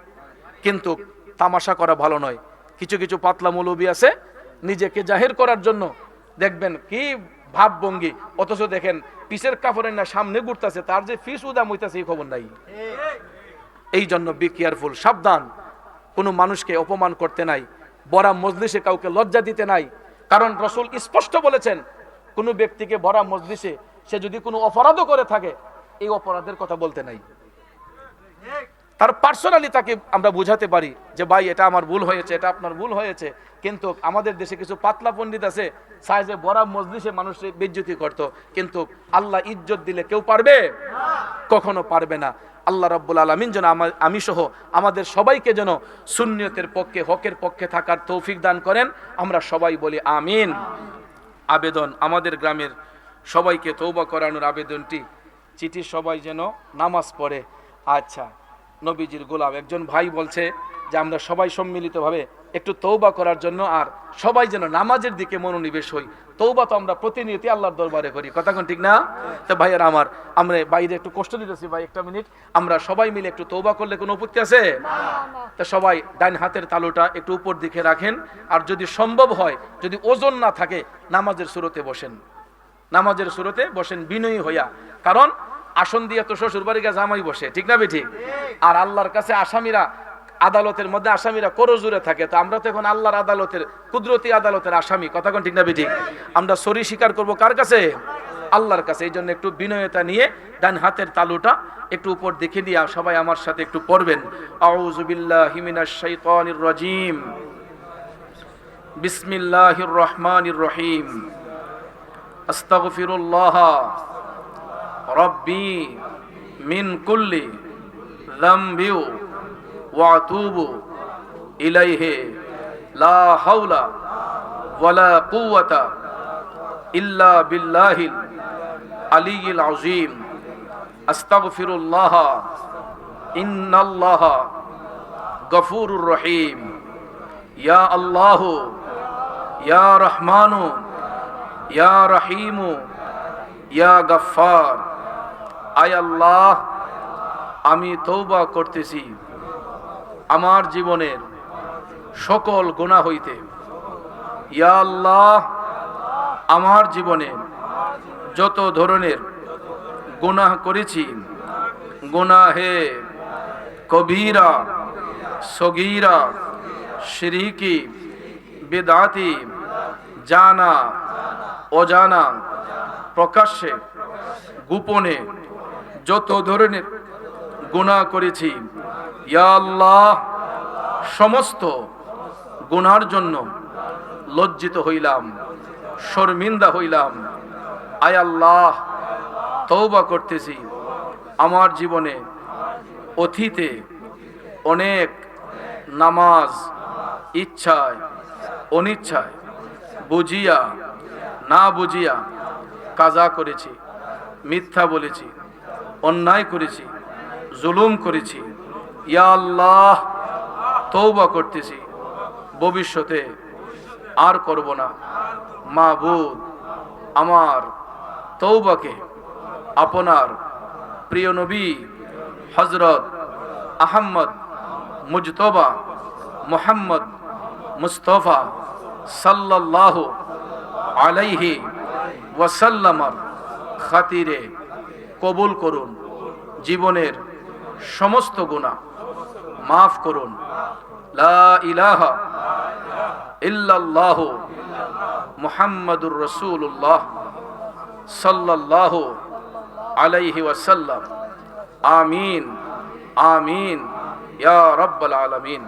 কিন্তু তামাশা করা ভালো নয়। কিছু কিছু পাতলা মৌলবী আছে, নিজেকে জাহির করার জন্য দেখবেন কি ভাবভঙ্গি, অথচ দেখেন পিসের কাপড়ের না সামনে ঘুরতেছে, তার যে ফিস উদাম হইতেছে এই খবর নাই। এই জন্য বি কেয়ারফুল, সাবধান। কোনো মানুষকে অপমান করতে নাই, বড়া মজলিসে কাউকে লজ্জা দিতে নাই। কারণ রাসূল স্পষ্ট বলেছেন, কোনো ব্যক্তিকে বড়া মজলিসে সে যদি কোনো অপরাধও করে থাকে এই অপরাধের কথা বলতে নাই, তার পার্সোনালি তাকে আমরা বুঝাতে পারি যে ভাই এটা আমার ভুল হয়েছে, এটা আপনার ভুল হয়েছে। কিন্তু আমাদের দেশে কিছু পাতলা পণ্ডিত আছে, সাইজে বড় মজলিসে মানুষের বেইজ্জতি করত, কিন্তু আল্লাহ ইজ্জত দিলে কেউ পারবে? কখনো পারবে না। আল্লাহ রাব্বুল আলামিন যেন আমি সহ আমাদের সবাইকে যেন সুন্নিয়তের পক্ষে, হকের পক্ষে থাকার তৌফিক দান করেন। আমরা সবাই বলি আমিন। আবেদন আমাদের গ্রামের সবাইকে তওবা করানোর আবেদনটি, চিঠি সবাই যেন নামাজ পড়ে। আচ্ছা, নবীজির গোলাম একজন ভাই বলছে যে আমরা সবাই সম্মিলিতভাবে একটু তওবা করার জন্য, আর সবাই যেন নামাজের দিকে মনোনিবেশ হই। তওবা তো আমরা প্রতিনিয়ত আল্লাহর দরবারে করি, কথা কোন ঠিক না? তো ভাইয়েরা আমার, আমরা বাইরে একটু কষ্ট দিতেছি ভাই, একটা মিনিট, আমরা সবাই মিলে একটু তওবা করলে কোনো আপত্তি আছে? তো সবাই ডান হাতের তালুটা একটু উপর দিকে রাখেন, আর যদি সম্ভব হয়, যদি ওজন না থাকে, নামাজের সুরতে বসেন, নামাজের সুরতে বসেন বিনয়ী হইয়া। কারণ আসন দিয়ে তো শ্বশুর বাড়ি গিয়ে জামাই বসে, ঠিক না বেঠিক? আর আল্লাহর কাছে আসামিরা, আদালতের মধ্যে আসামিরা করজোরে থাকে, তো আমরা তো এখন আল্লাহর আদালতের, কুদরতি আদালতের আসামি, কথা কোন ঠিক না বেঠিক? আমরা সরি স্বীকার করব কার কাছে? আল্লাহর কাছে। এই জন্য একটু বিনয়তা নিয়ে ডান হাতের তালুটা একটু উপর দেখে দিয়ে সবাই আমার সাথে একটু পড়বেন। আউযু বিল্লাহি মিনাশ শাইতানির রাজিম, বিসমিল্লাহির রহমানির রহিম, আস্তাগফিরুল্লাহ রব্বি মিন কুল্লি যামবি ওয়া আতুবু ইলাইহি লা হাওলা ওয়ালা কুওয়াতা ইল্লা বিল্লাহিল আলিয়্যিল আযীম। আস্তাগফিরুল্লাহ ইন্নাল্লাহা গফুরুর রহিম। ইয়া আল্লাহু ইয়া রহমানু ইয়া রহিমু ইয়া গফফার। আয় আল্লাহ, আমি তওবা করতেছি আমার জীবনের সকল গুনাহ হইতে। ইয়া আল্লাহ, আমার জীবনে যত ধরনের গুনাহ করেছি, গুনাহে কবিরা, সগীরা, শিরকি, বিদআতি, জানা অজানা, প্রকাশ্যে গোপনে যত ধরনের গুনাহ করেছি, ইয়া আল্লাহ, সমস্ত গুনার জন্য লজ্জিত হইলাম, শর্মিন্দা হইলাম। আয় আল্লাহ, তওবা করতেছি আমার জীবনে অতীতে অনেক নামাজ ইচ্ছায় অনিচ্ছায়, বুঝিয়া না বুঝিয়া কাজা করেছি, মিথ্যা বলেছি, অন্যায় করেছি, জুলুম করেছি। ইয়া আল্লাহ, তওবা করতেছি, ভবিষ্যতে আর করব না। মাবুদ, আমার তওবাকে আপনার প্রিয় নবী হযরত আহমদ মুজতবা মুহাম্মদ মুস্তাফা সাল্লাল্লাহু আলাইহি ওয়াসাল্লামের খাতিরে কবুল করুন। জীবনের সমস্ত গুনাহ মাফ করুন। লা ইলাহা ইল্লাল্লাহু মুহাম্মাদুর রাসূলুল্লাহ সাল্লাল্লাহু আলাইহি ওয়াসাল্লাম। আমিন আমিন ইয়া রাব্বাল আলামিন।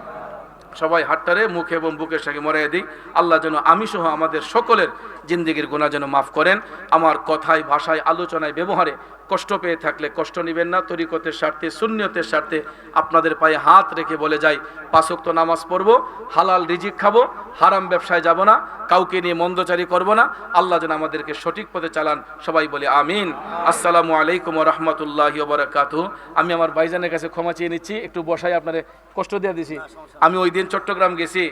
সবাই হাতটারে মুখ এবং বুকের সঙ্গে মরাইয়া দিই। আল্লাহ যেন আমি সহ আমাদের সকলের জিন্দেগির গুনাহ যেন মাফ করেন। আমার কথায়, ভাষায়, আলোচনায়, ব্যবহারে কষ্ট পেয়ে থাকলে কষ্ট নেবেন না। তরিকতের স্বার্থে, সুন্নিয়তের স্বার্থে আপনাদের পায়ে হাত রেখে বলে যাই, 5 ওয়াক্ত নামাজ পড়ব, হালাল রিজিক খাবো, হারাম ব্যবসায় যাব না, কাউকে নিয়ে মন্দচারি করব না। আল্লাহ যেন আমাদেরকে সঠিক পথে চালান। সবাই বলে আমিন। আসসালামু আলাইকুম ওয়া রাহমাতুল্লাহি ওয়া বারাকাতুহু। আমি আমার ভাইজানের কাছে ক্ষমা চেয়ে নিচ্ছি, একটু বসায় আপনারে কষ্ট দিয়ে দিছি। আমি ওই দিন চট্টগ্রাম গেছি।